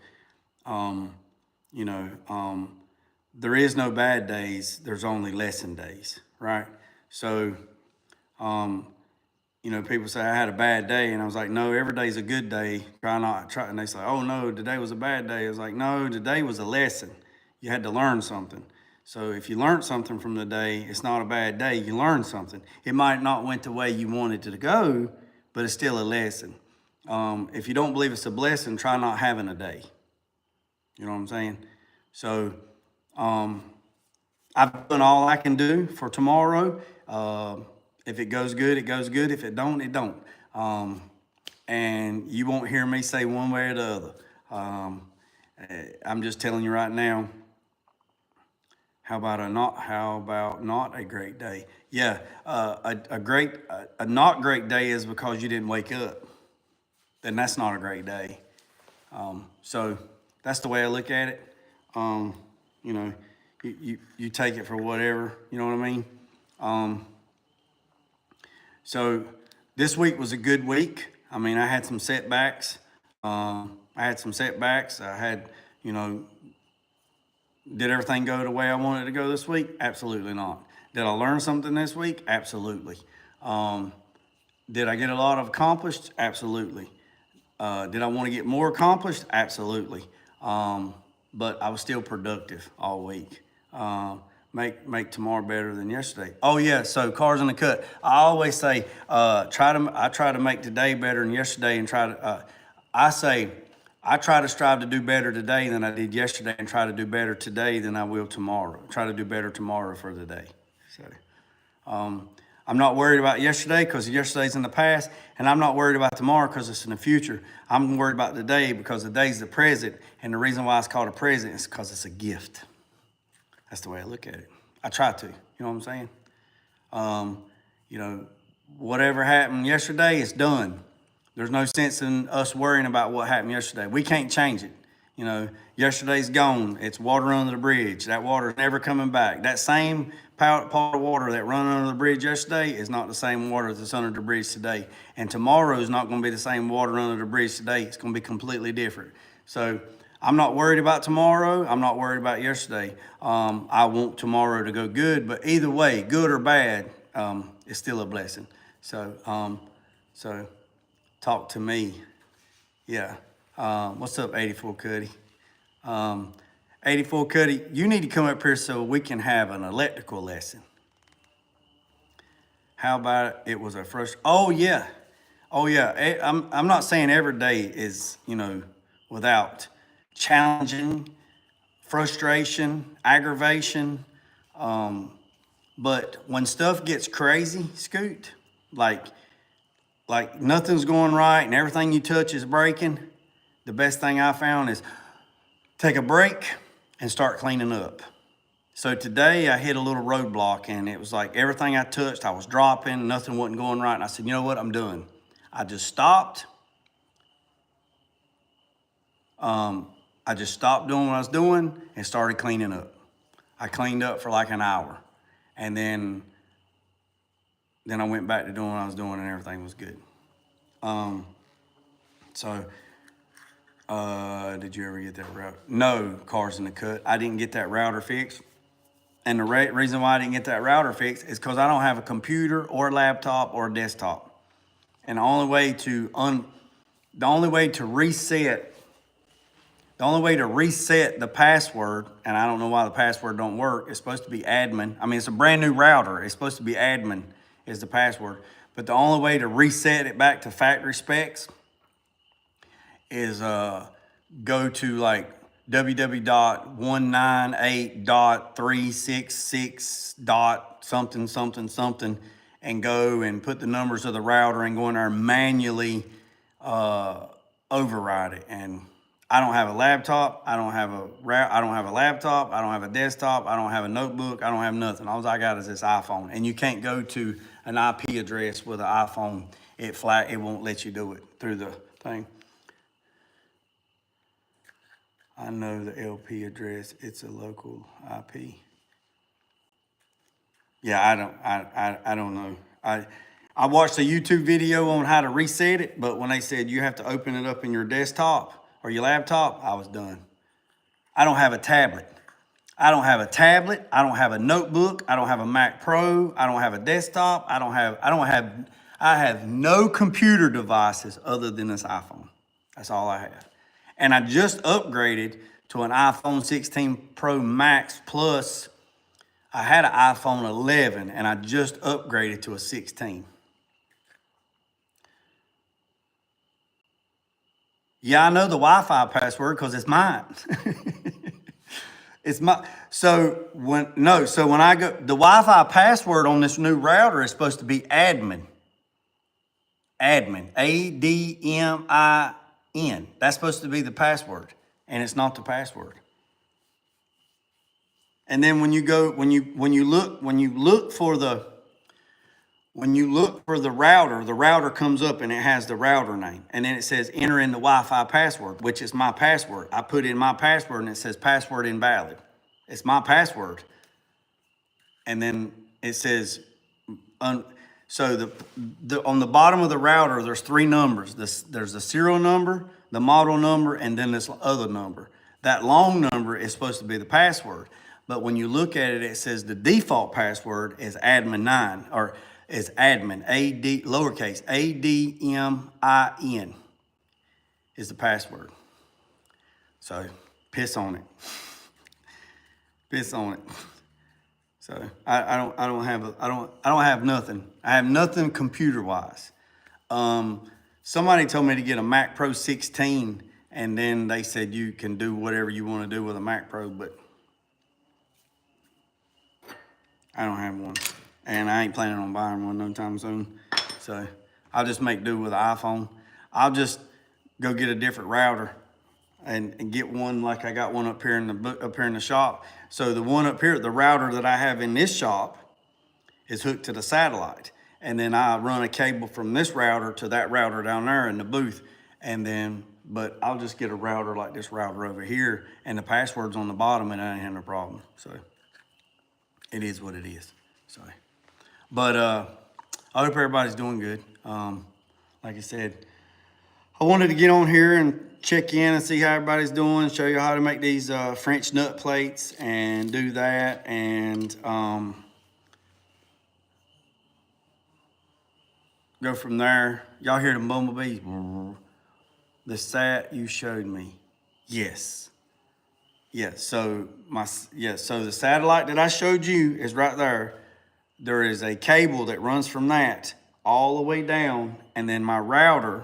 There is no bad days, there's only lesson days, right? So, people say I had a bad day, and I was like, no, every day's a good day. And they say, oh no, today was a bad day. I was like, no, today was a lesson. You had to learn something. So if you learned something from the day, it's not a bad day. You learned something. It might not went the way you wanted it to go, but it's still a lesson. If you don't believe it's a blessing, try not having a day. You know what I'm saying? So I've done all I can do for tomorrow. If it goes good, it goes good. If it don't, it don't. And you won't hear me say one way or the other. I'm just telling you right now. How about not a great day? Yeah, a not great day is because you didn't wake up. Then that's not a great day. So that's the way I look at it. You know, you take it for whatever, you know what I mean? So this week was a good week. I mean, I had some setbacks. I had, you know, did everything go the way I wanted it to go this week? Absolutely not. Did I learn something this week? Absolutely. Did I get a lot accomplished? Absolutely. Did I want to get more accomplished? Absolutely. But I was still productive all week. Make tomorrow better than yesterday. Oh yeah, so cars in the cut. I always say, I try to make today better than yesterday, and I try to strive to do better today than I did yesterday, and try to do better today than I will tomorrow. Try to do better tomorrow for the day. So, I'm not worried about yesterday because yesterday's in the past, and I'm not worried about tomorrow because it's in the future. I'm worried about today because the day's the present, and the reason why it's called a present is because it's a gift. That's the way I look at it. I try to, you know what I'm saying? You know, whatever happened yesterday is done. There's no sense in us worrying about what happened yesterday. We can't change it. You know, yesterday's gone. It's water under the bridge. That water's never coming back. That same part of water that ran under the bridge yesterday is not the same water that's under the bridge today. And tomorrow is not going to be the same water under the bridge today. It's going to be completely different. So I'm not worried about tomorrow. I'm not worried about yesterday. I want tomorrow to go good, but either way, good or bad, it's still a blessing. So, talk to me. Yeah. What's up, 84 Cuddy? 84 Cuddy, you need to come up here so we can have an electrical lesson. How about it was a first? Oh yeah. I'm not saying every day is, you know, without challenging, frustration, aggravation. But when stuff gets crazy, Scoot, like nothing's going right and everything you touch is breaking, the best thing I found is take a break and start cleaning up. So today I hit a little roadblock, and it was like everything I touched, I was dropping, nothing wasn't going right. And I said, you know what I'm doing? I just stopped. I just stopped doing what I was doing and started cleaning up. I cleaned up for like an hour, and then I went back to doing what I was doing, and everything was good. Did you ever get that router? No, cars in the cut. I didn't get that router fixed. And the reason why I didn't get that router fixed is because I don't have a computer or a laptop or a desktop. And the only way to reset the password, and I don't know why the password don't work, it's supposed to be admin. I mean, it's a brand new router. It's supposed to be admin is the password. But the only way to reset it back to factory specs is go to like www.198.366.something and go and put the numbers of the router and go in there and manually override it. And I don't have a laptop. I don't have a laptop. I don't have a desktop. I don't have a notebook. I don't have nothing. All I got is this iPhone. And you can't go to an IP address with an iPhone. It won't let you do it through the thing. I know the LP address. It's a local IP. Yeah, I don't know. I watched a YouTube video on how to reset it, but when they said you have to open it up in your desktop or your laptop, I was done. I don't have a tablet. I don't have a notebook. I don't have a Mac Pro. I don't have a desktop. I have no computer devices other than this iPhone. That's all I have. And I just upgraded to an iPhone 16 Pro Max Plus. I had an iPhone 11 and I just upgraded to a 16. Yeah, I know the Wi-Fi password because it's mine. So when I go, the Wi-Fi password on this new router is supposed to be admin. Admin, ADMIN. That's supposed to be the password, and it's not the password. And then when you look for the router comes up and it has the router name, and then it says enter in the Wi-Fi password, which is my password. I put in my password and it says password invalid. It's my password. And then it says, so on the bottom of the router, there's 3 numbers. There's the serial number, the model number, and then this other number. That long number is supposed to be the password. But when you look at it, it says the default password is admin9, or is admin, lowercase, ADMIN is the password. So piss on it. Piss on it. So I don't have nothing. I have nothing computer wise. Somebody told me to get a Mac Pro 16, and then they said you can do whatever you want to do with a Mac Pro, but I don't have one, and I ain't planning on buying one no time soon. So I'll just make do with an iPhone. I'll just go get a different router and get one like I got one up here in the shop. So the one up here, the router that I have in this shop is hooked to the satellite. And then I run a cable from this router to that router down there in the booth. But I'll just get a router like this router over here, and the password's on the bottom, and I ain't have no problem. So it is what it is. So, but I hope everybody's doing good. Like I said, I wanted to get on here and check in and see how everybody's doing, show you how to make these French nut plates and do that, and go from there. Y'all hear the bumblebees? The sat you showed me. Yes. Yes. So so the satellite that I showed you is right there. There is a cable that runs from that all the way down, and then my router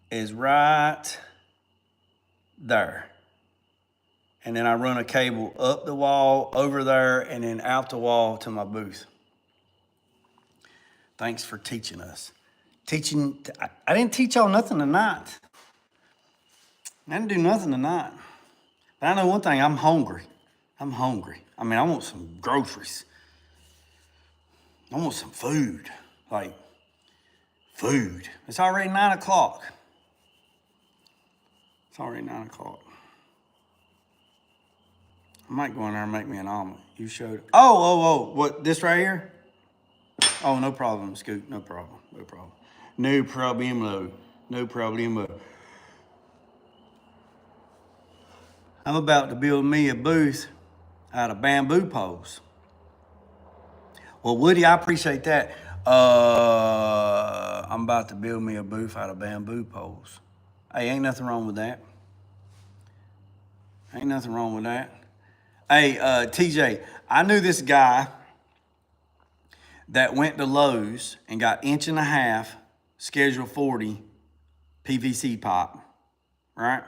is right there. And then I run a cable up the wall, over there, and then out the wall to my booth. Thanks for teaching us. I didn't teach y'all nothing tonight. I didn't do nothing tonight. But I know one thing, I'm hungry. I mean, I want some groceries. I want some food. Like, food. It's already 9 o'clock. It's already 9 o'clock. I might go in there and make me an omelet. You showed. Oh, what, this right here? Oh, no problem, Scoot. No problem. No problemo. I'm about to build me a booth out of bamboo poles. Well, Woody, I appreciate that. I'm about to build me a booth out of bamboo poles. Hey, ain't nothing wrong with that. Hey, TJ, I knew this guy that went to Lowe's and got 1.5" Schedule 40 PVC pipe, right?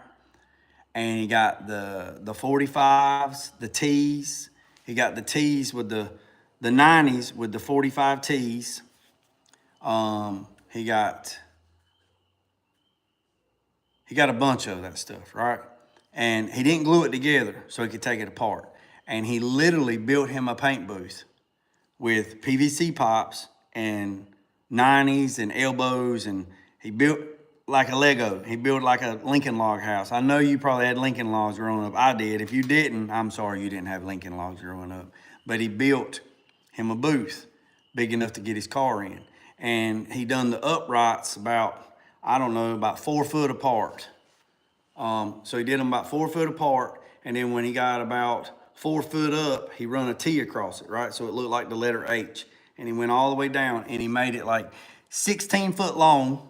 And he got the 45s, the T's. He got the T's with the 90s with the 45 T's. He got a bunch of that stuff, right? And he didn't glue it together so he could take it apart. And he literally built him a paint booth with PVC pipes and 90s and elbows, and he built like a Lego. He built like a Lincoln log house. I know you probably had Lincoln logs growing up. I did. If you didn't, I'm sorry you didn't have Lincoln logs growing up. But he built him a booth big enough to get his car in. And he done the uprights about 4 foot apart. So he did them about 4 foot apart, and then when he got about 4 foot up, he run a T across it, right? So it looked like the letter H. And he went all the way down, and he made it like 16 foot long,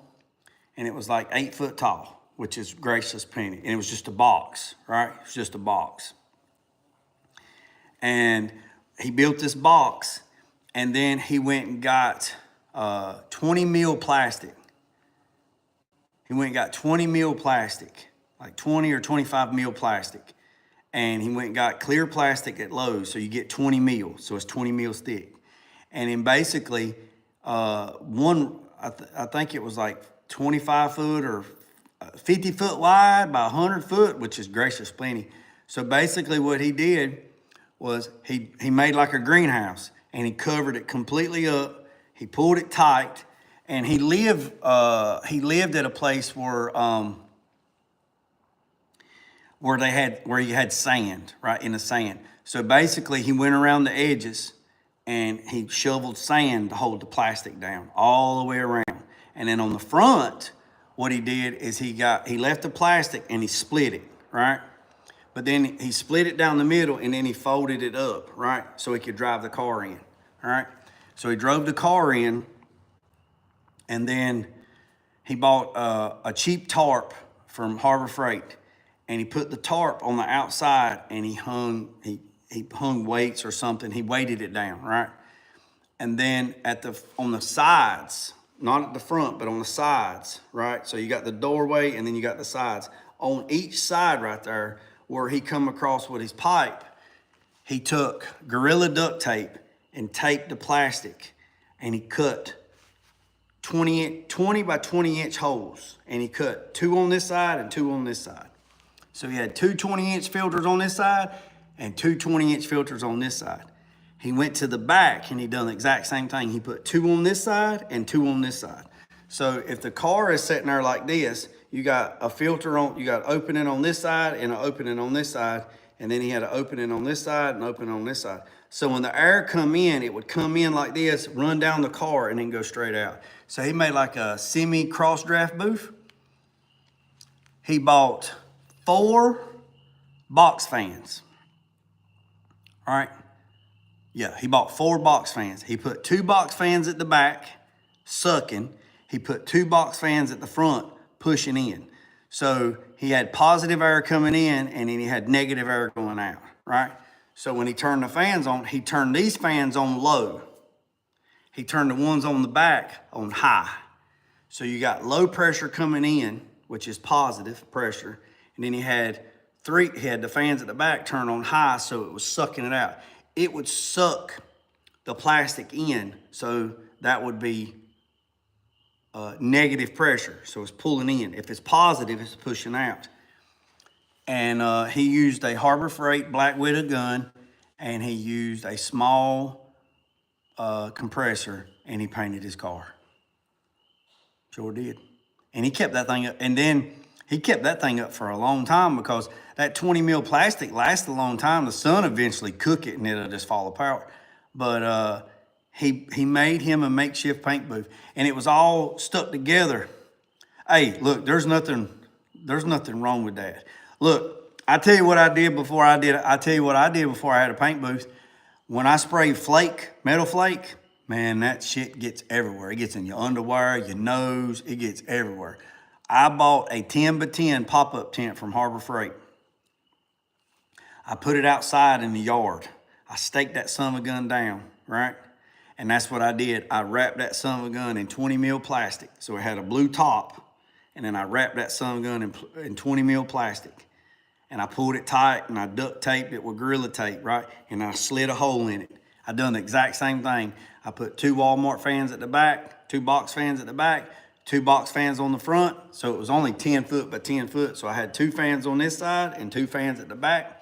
and it was like 8 foot tall, which is gracious penny. And it was just a box, right? It was just a box. And he built this box, and then he went and got 20 mil plastic. He went and got 20 mil plastic, like 20 or 25 mil plastic. And he went and got clear plastic at Lowe's, so you get 20 mil, so it's 20 mils thick. And then basically, I think it was like 25 foot or 50 foot wide by 100 foot, which is gracious plenty. So basically what he did was he made like a greenhouse, and he covered it completely up. He pulled it tight, and he lived at a place where you had sand, right, in the sand. So basically he went around the edges and he shoveled sand to hold the plastic down all the way around. And then on the front, what he did is he left the plastic and he split it, right? But then he split it down the middle and then he folded it up, right? So he could drive the car in, all right? So he drove the car in, and then he bought a cheap tarp from Harbor Freight, and he put the tarp on the outside, and he hung weights or something. He weighted it down, right? And then on the sides, not at the front, but on the sides, right? So you got the doorway and then you got the sides. On each side right there, where he come across with his pipe, he took Gorilla duct tape and taped the plastic, and he cut 20 by 20 inch holes, and he cut 2 on this side and 2 on this side. So he had 2 20-inch filters on this side and 2 20-inch filters on this side. He went to the back and he done the exact same thing. He put 2 on this side and 2 on this side. So if the car is sitting there like this, you got a filter on, you got opening on this side and an opening on this side, and then he had an opening on this side and an opening on this side. So when the air come in, it would come in like this, run down the car, and then go straight out. So he made like a semi-cross draft booth. He bought 4 box fans. All right. Yeah, he bought 4 box fans. He put 2 box fans at the back, sucking. He put 2 box fans at the front, pushing in. So he had positive air coming in, and then he had negative air going out, right? So when he turned the fans on, he turned these fans on low. He turned the ones on the back on high. So you got low pressure coming in, which is positive pressure. And then he had the fans at the back turned on high, so it was sucking it out. It would suck the plastic in, so that would be negative pressure. So it's pulling in. If it's positive, it's pushing out. And he used a Harbor Freight Black Widow gun, and he used a small compressor, and he painted his car. Sure did. And he kept that thing up. And then he kept that thing up for a long time, because that 20 mil plastic lasts a long time. The sun eventually cook it and it'll just fall apart. But he made him a makeshift paint booth, and it was all stuck together. Hey, look, there's nothing wrong with that. Look, I tell you what I did before I had a paint booth. When I sprayed metal flake, man, that shit gets everywhere. It gets in your underwear, your nose, it gets everywhere. I bought a 10 by 10 pop-up tent from Harbor Freight. I put it outside in the yard. I staked that son of a gun down, right? And that's what I did. I wrapped that son of a gun in 20 mil plastic. So it had a blue top, and then I wrapped that son of a gun in 20 mil plastic. And I pulled it tight, and I duct taped it with Gorilla tape, right? And I slid a hole in it. I done the exact same thing. I put 2 Walmart fans at the back, 2 box fans at the back, 2 box fans on the front. So it was only 10 foot by 10 foot. So I had 2 fans on this side and 2 fans at the back.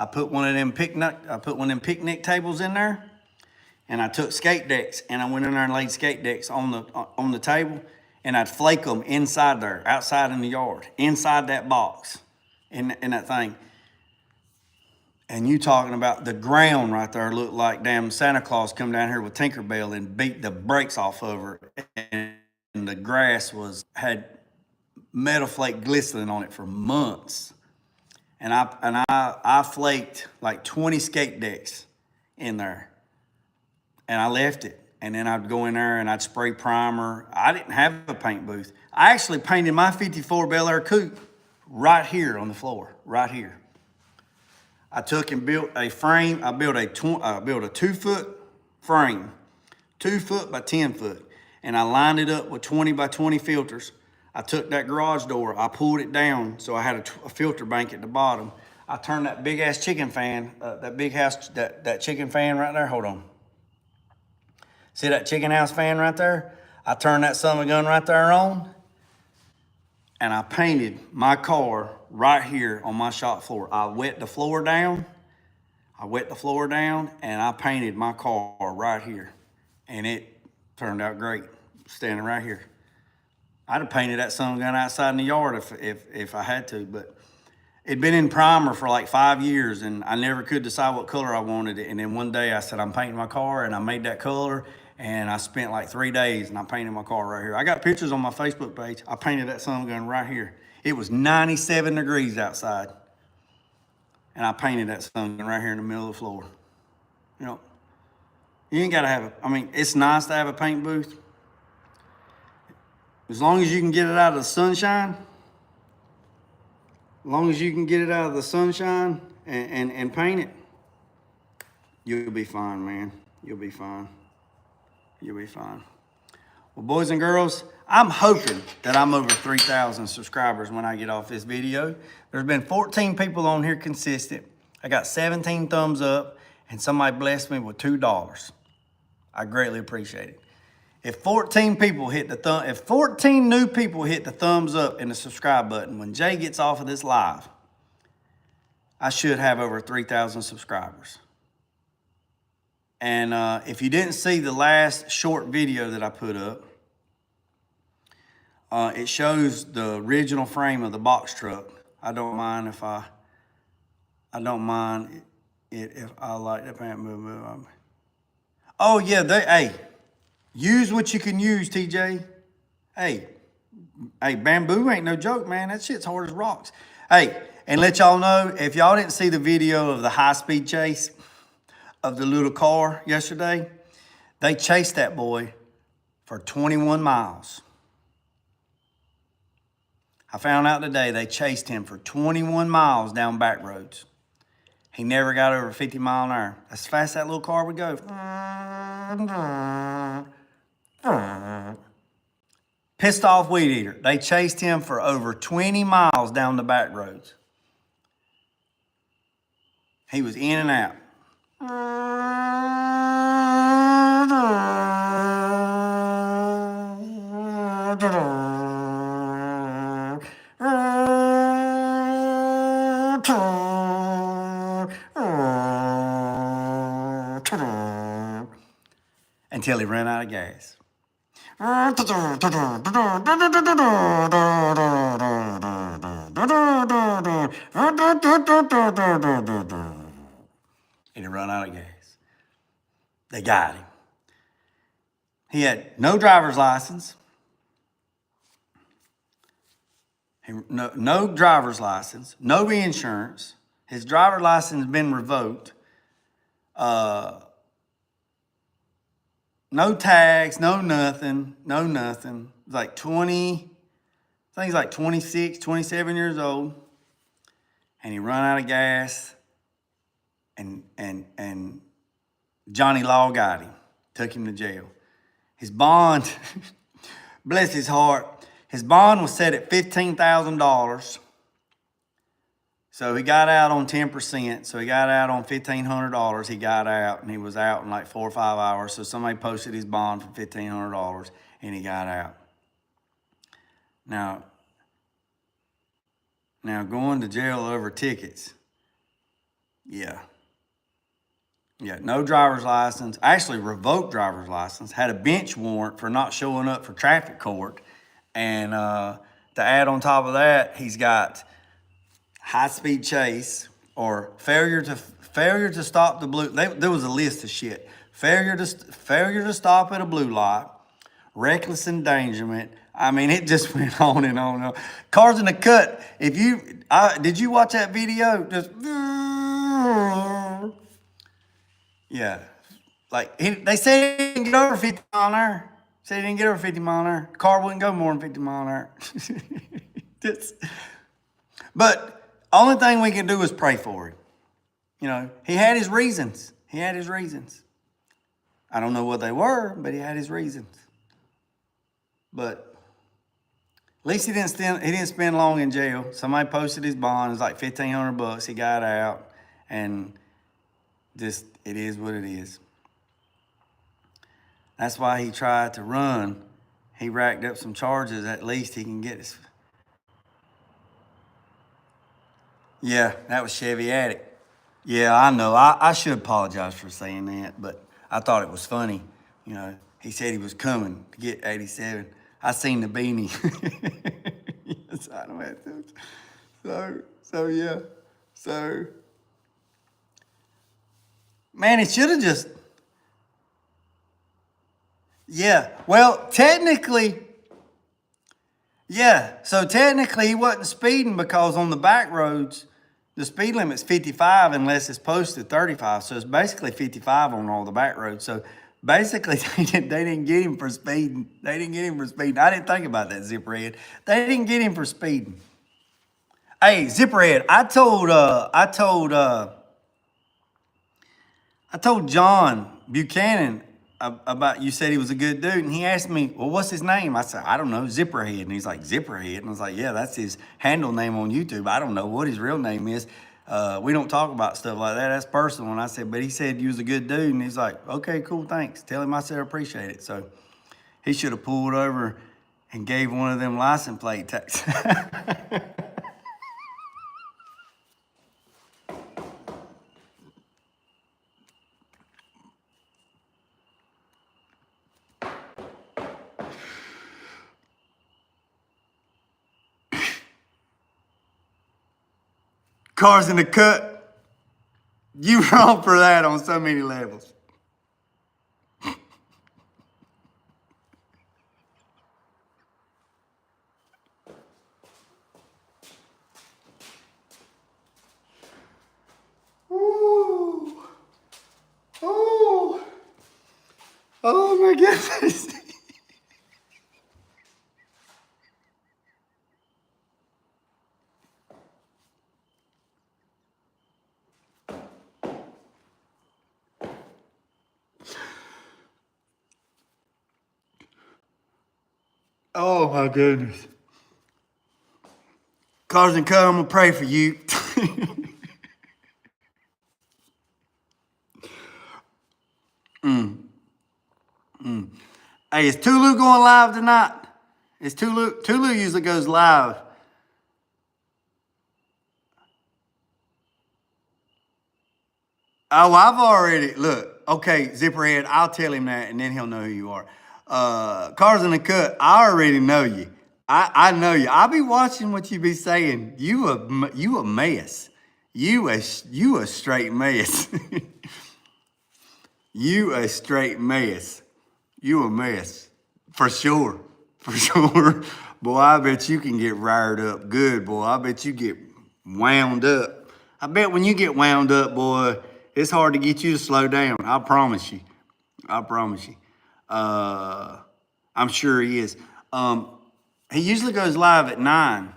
I put one of them picnic tables in there, and I took skate decks, and I went in there and laid skate decks on the table, and I'd flake them inside there, outside in the yard, inside that box, in that thing. And you talking about the ground right there looked like damn Santa Claus come down here with Tinkerbell and beat the brakes off of her, and the grass had metal flake glistening on it for months. And I flaked like 20 skate decks in there, and I left it. And then I'd go in there and I'd spray primer. I didn't have a paint booth. I actually painted my 54 Bel Air coupe right here on the floor, right here. I took and built a frame. I built a 2-foot frame, 2 foot by 10 foot, and I lined it up with 20 by 20 filters. I took that garage door, I pulled it down so I had a filter bank at the bottom. I turned that big ass chicken fan, that big house, that chicken fan right there, hold on. See that chicken house fan right there? I turned that son of a gun right there on, and I painted my car right here on my shop floor. I wet the floor down, and I painted my car right here. And it turned out great, standing right here. I'd have painted that son of a gun outside in the yard if I had to, but it'd been in primer for like 5 years, and I never could decide what color I wanted it. And then one day I said, I'm painting my car, and I made that color, and I spent like 3 days, and I painted my car right here. I got pictures on my Facebook page. I painted that son of a gun right here. It was 97 degrees outside, and I painted that son of a gun right here in the middle of the floor. You know, you ain't gotta have it's nice to have a paint booth. As long as you can get it out of the sunshine, and paint it, you'll be fine, man. You'll be fine. Well, boys and girls, I'm hoping that I'm over 3,000 subscribers when I get off this video. There's been 14 people on here consistent. I got 17 thumbs up, and somebody blessed me with $2. I greatly appreciate it. If 14 new people hit the thumbs up and the subscribe button, when Jay gets off of this live, I should have over 3,000 subscribers. And if you didn't see the last short video that I put up, it shows the original frame of the box truck. I don't mind if I like the paint move. Oh yeah, hey, use what you can use, TJ. Hey, bamboo ain't no joke, man. That shit's hard as rocks. Hey, and let y'all know, if y'all didn't see the video of the high-speed chase of the little car yesterday, they chased that boy for 21 miles. I found out today they chased him for 21 miles down back roads. He never got over 50 miles an hour. That's as fast as that little car would go. Pissed off weed eater. They chased him for over 20 miles down the back roads. He was in and out. Until he ran out of gas. And he ran out of gas. They got him. He had no driver's license. No driver's license, no insurance. His driver's license has been revoked. No tags, no nothing. Like 20, I think he's like 26, 27 years old. And he run out of gas. And Johnny Law got him, took him to jail. His bond, bless his heart, his bond was set at $15,000. So he got out on 10%. So he got out on $1,500. He got out, and he was out in like 4 or 5 hours. So somebody posted his bond for $1,500, and he got out. Now going to jail over tickets. Yeah, no driver's license. Actually revoked driver's license. Had a bench warrant for not showing up for traffic court. And to add on top of that, he's got high-speed chase or failure to stop the blue. There was a list of shit. Failure to stop at a blue light, reckless endangerment. I mean, it just went on and on and on. Cars in the cut. Did you watch that video? Just yeah, like they said he didn't get over 50 miles an hour. Said he didn't get over 50 miles an hour. The car wouldn't go more than 50 miles an hour. But only thing we can do is pray for him. You know, he had his reasons. I don't know what they were, but he had his reasons. But least he didn't spend long in jail. Somebody posted his bond. It was like $1,500. He got out, and just it is what it is. That's why he tried to run. He racked up some charges. At least he can get his. Yeah, that was Chevy Addict. Yeah, I know. I should apologize for saying that, but I thought it was funny. You know, he said he was coming to get 87. I seen the beanie. Yes, I don't have to. Yeah. So, man, it should have just. Yeah. Well, technically. Yeah. So technically, he wasn't speeding because on the back roads, the speed limit's 55 unless it's posted 35. So it's basically 55 on all the back roads. So basically, they didn't get him for speeding. I didn't think about that, Zipperhead. They didn't get him for speeding. Hey, Zipperhead, I told John Buchanan about, you said he was a good dude, and he asked me, well, what's his name? I said, I don't know, Zipperhead. And he's like, Zipperhead? And I was like, yeah, that's his handle name on YouTube. I don't know what his real name is. We don't talk about stuff like that. That's personal. And I said, but he said you was a good dude. And he's like, okay, cool, thanks. Tell him I said I appreciate it. So he should have pulled over and gave one of them license plate tags. Cars in the cut. You wrong for that on so many levels. Ooh. Oh. Oh my goodness. Oh my goodness. Cars and cut, I'm gonna pray for you. Hey, is Tulu going live tonight? Is Tulu usually goes live. Oh, I've already, look, okay, Zipperhead, I'll tell him that and then he'll know who you are. Cars in the cut, I already know you. I know you. I'll be watching what you be saying. You a mess. You a straight mess. You a straight mess. You a mess. For sure. For sure. Boy, I bet you can get riled up good, boy. I bet you get wound up. I bet when you get wound up, boy, it's hard to get you to slow down. I promise you. I promise you. I'm sure he is. He usually goes live at 9.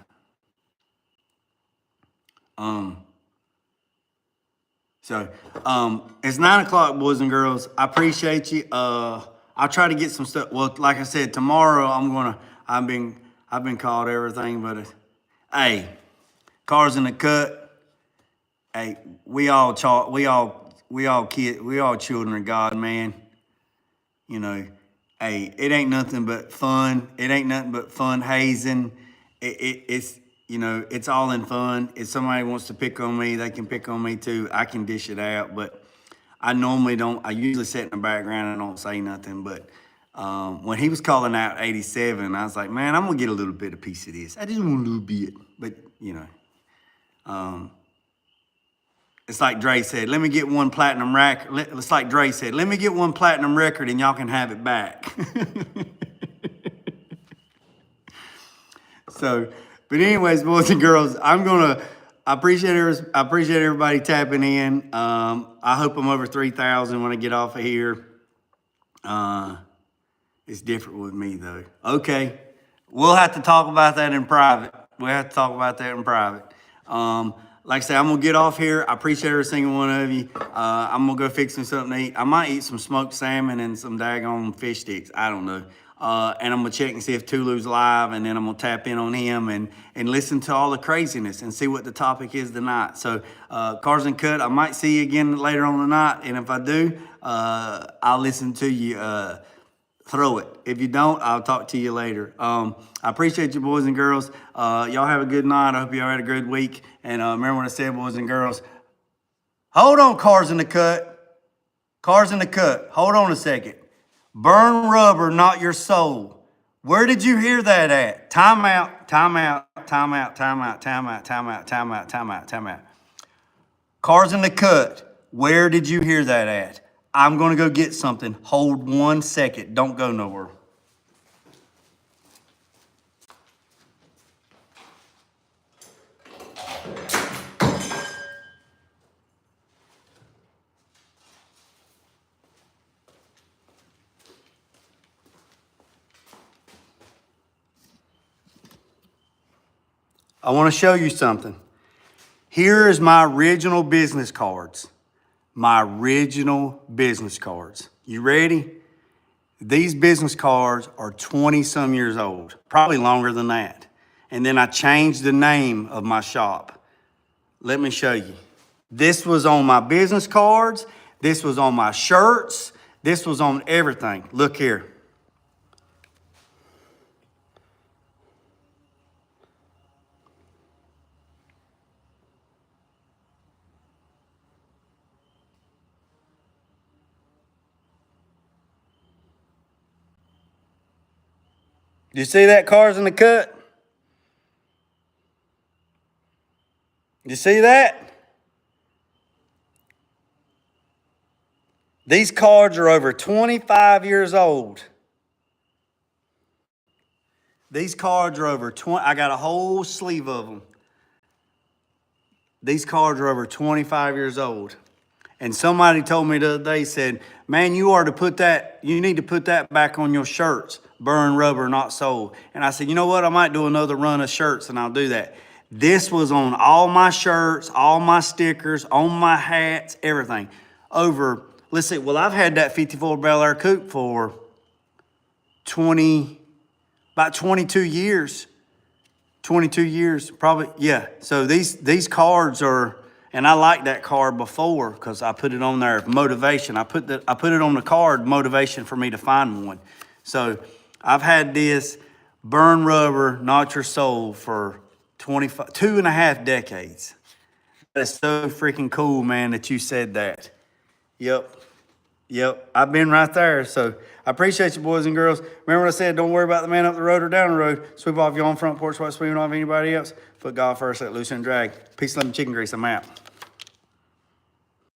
It's 9 o'clock, boys and girls. I appreciate you. I'll try to get some stuff. Well, like I said, tomorrow I've been called everything, but hey, cars in the cut. Hey, we all children of God, man. You know, hey, it ain't nothing but fun. It ain't nothing but fun hazing. It's you know, it's all in fun. If somebody wants to pick on me, they can pick on me too. I can dish it out, but I normally don't. I usually sit in the background and don't say nothing. But when he was calling out 87, I was like, man, I'm gonna get a little bit of piece of this. I just want a little bit, but you know, it's like Dre said, let me get one platinum record. It's like Dre said, let me get one platinum record and y'all can have it back. So. But anyways, boys and girls, I appreciate everybody tapping in. I hope I'm over 3,000 when I get off of here. It's different with me though. Okay, we'll have to talk about that in private. Like I said, I'm gonna get off here. I appreciate every single one of you. I'm gonna go fix me something to eat. I might eat some smoked salmon and some daggone fish sticks. I don't know. and I'm gonna check and see if Tulu's live, and then I'm gonna tap in on him and listen to all the craziness and see what the topic is tonight. So Cars and Cut, I might see you again later on tonight, and if I do, I'll listen to you throw it. If you don't, I'll talk to you later. I appreciate you, boys and girls. Y'all have a good night. I hope y'all had a good week. And remember what I said, boys and girls. Hold on, Cars in the Cut. Cars in the Cut. Hold on a second. Burn rubber, not your soul. Where did you hear that at? Time out, time out, time out, time out, time out, time out, time out, time out, time out. Cars in the Cut. Where did you hear that at? I'm going to go get something. Hold 1 second. Don't go nowhere. I want to show you something. Here is my original business cards. My original business cards. You ready? These business cards are 20 some years old, probably longer than that. And then I changed the name of my shop. Let me show you. This was on my business cards. This was on my shirts. This was on everything. Look here. You see that, Cars in the Cut? You see that? These cards are over 25 years old. These cards are over 20, I got a whole sleeve of them. These cards are over 25 years old. And somebody told me the other day, said, man, you need to put that back on your shirts. Burn rubber, not soul. And I said, you know what? I might do another run of shirts and I'll do that. This was on all my shirts, all my stickers, on my hats, everything. Over, let's see, well, I've had that 54 Bel Air coupe for about 22 years. 22 years, probably, yeah. So these cards are, and I liked that card before because I put it on there, motivation. I put it on the card, motivation for me to find one. So I've had this burn rubber, not your soul for 2.5 decades. That's so freaking cool, man, that you said that. Yep, I've been right there. So I appreciate you, boys and girls. Remember what I said, don't worry about the man up the road or down the road. Sweep off your own front porch while sweeping off anybody else. Put God first, let loose and drag. Peace, love, and chicken grease. I'm out.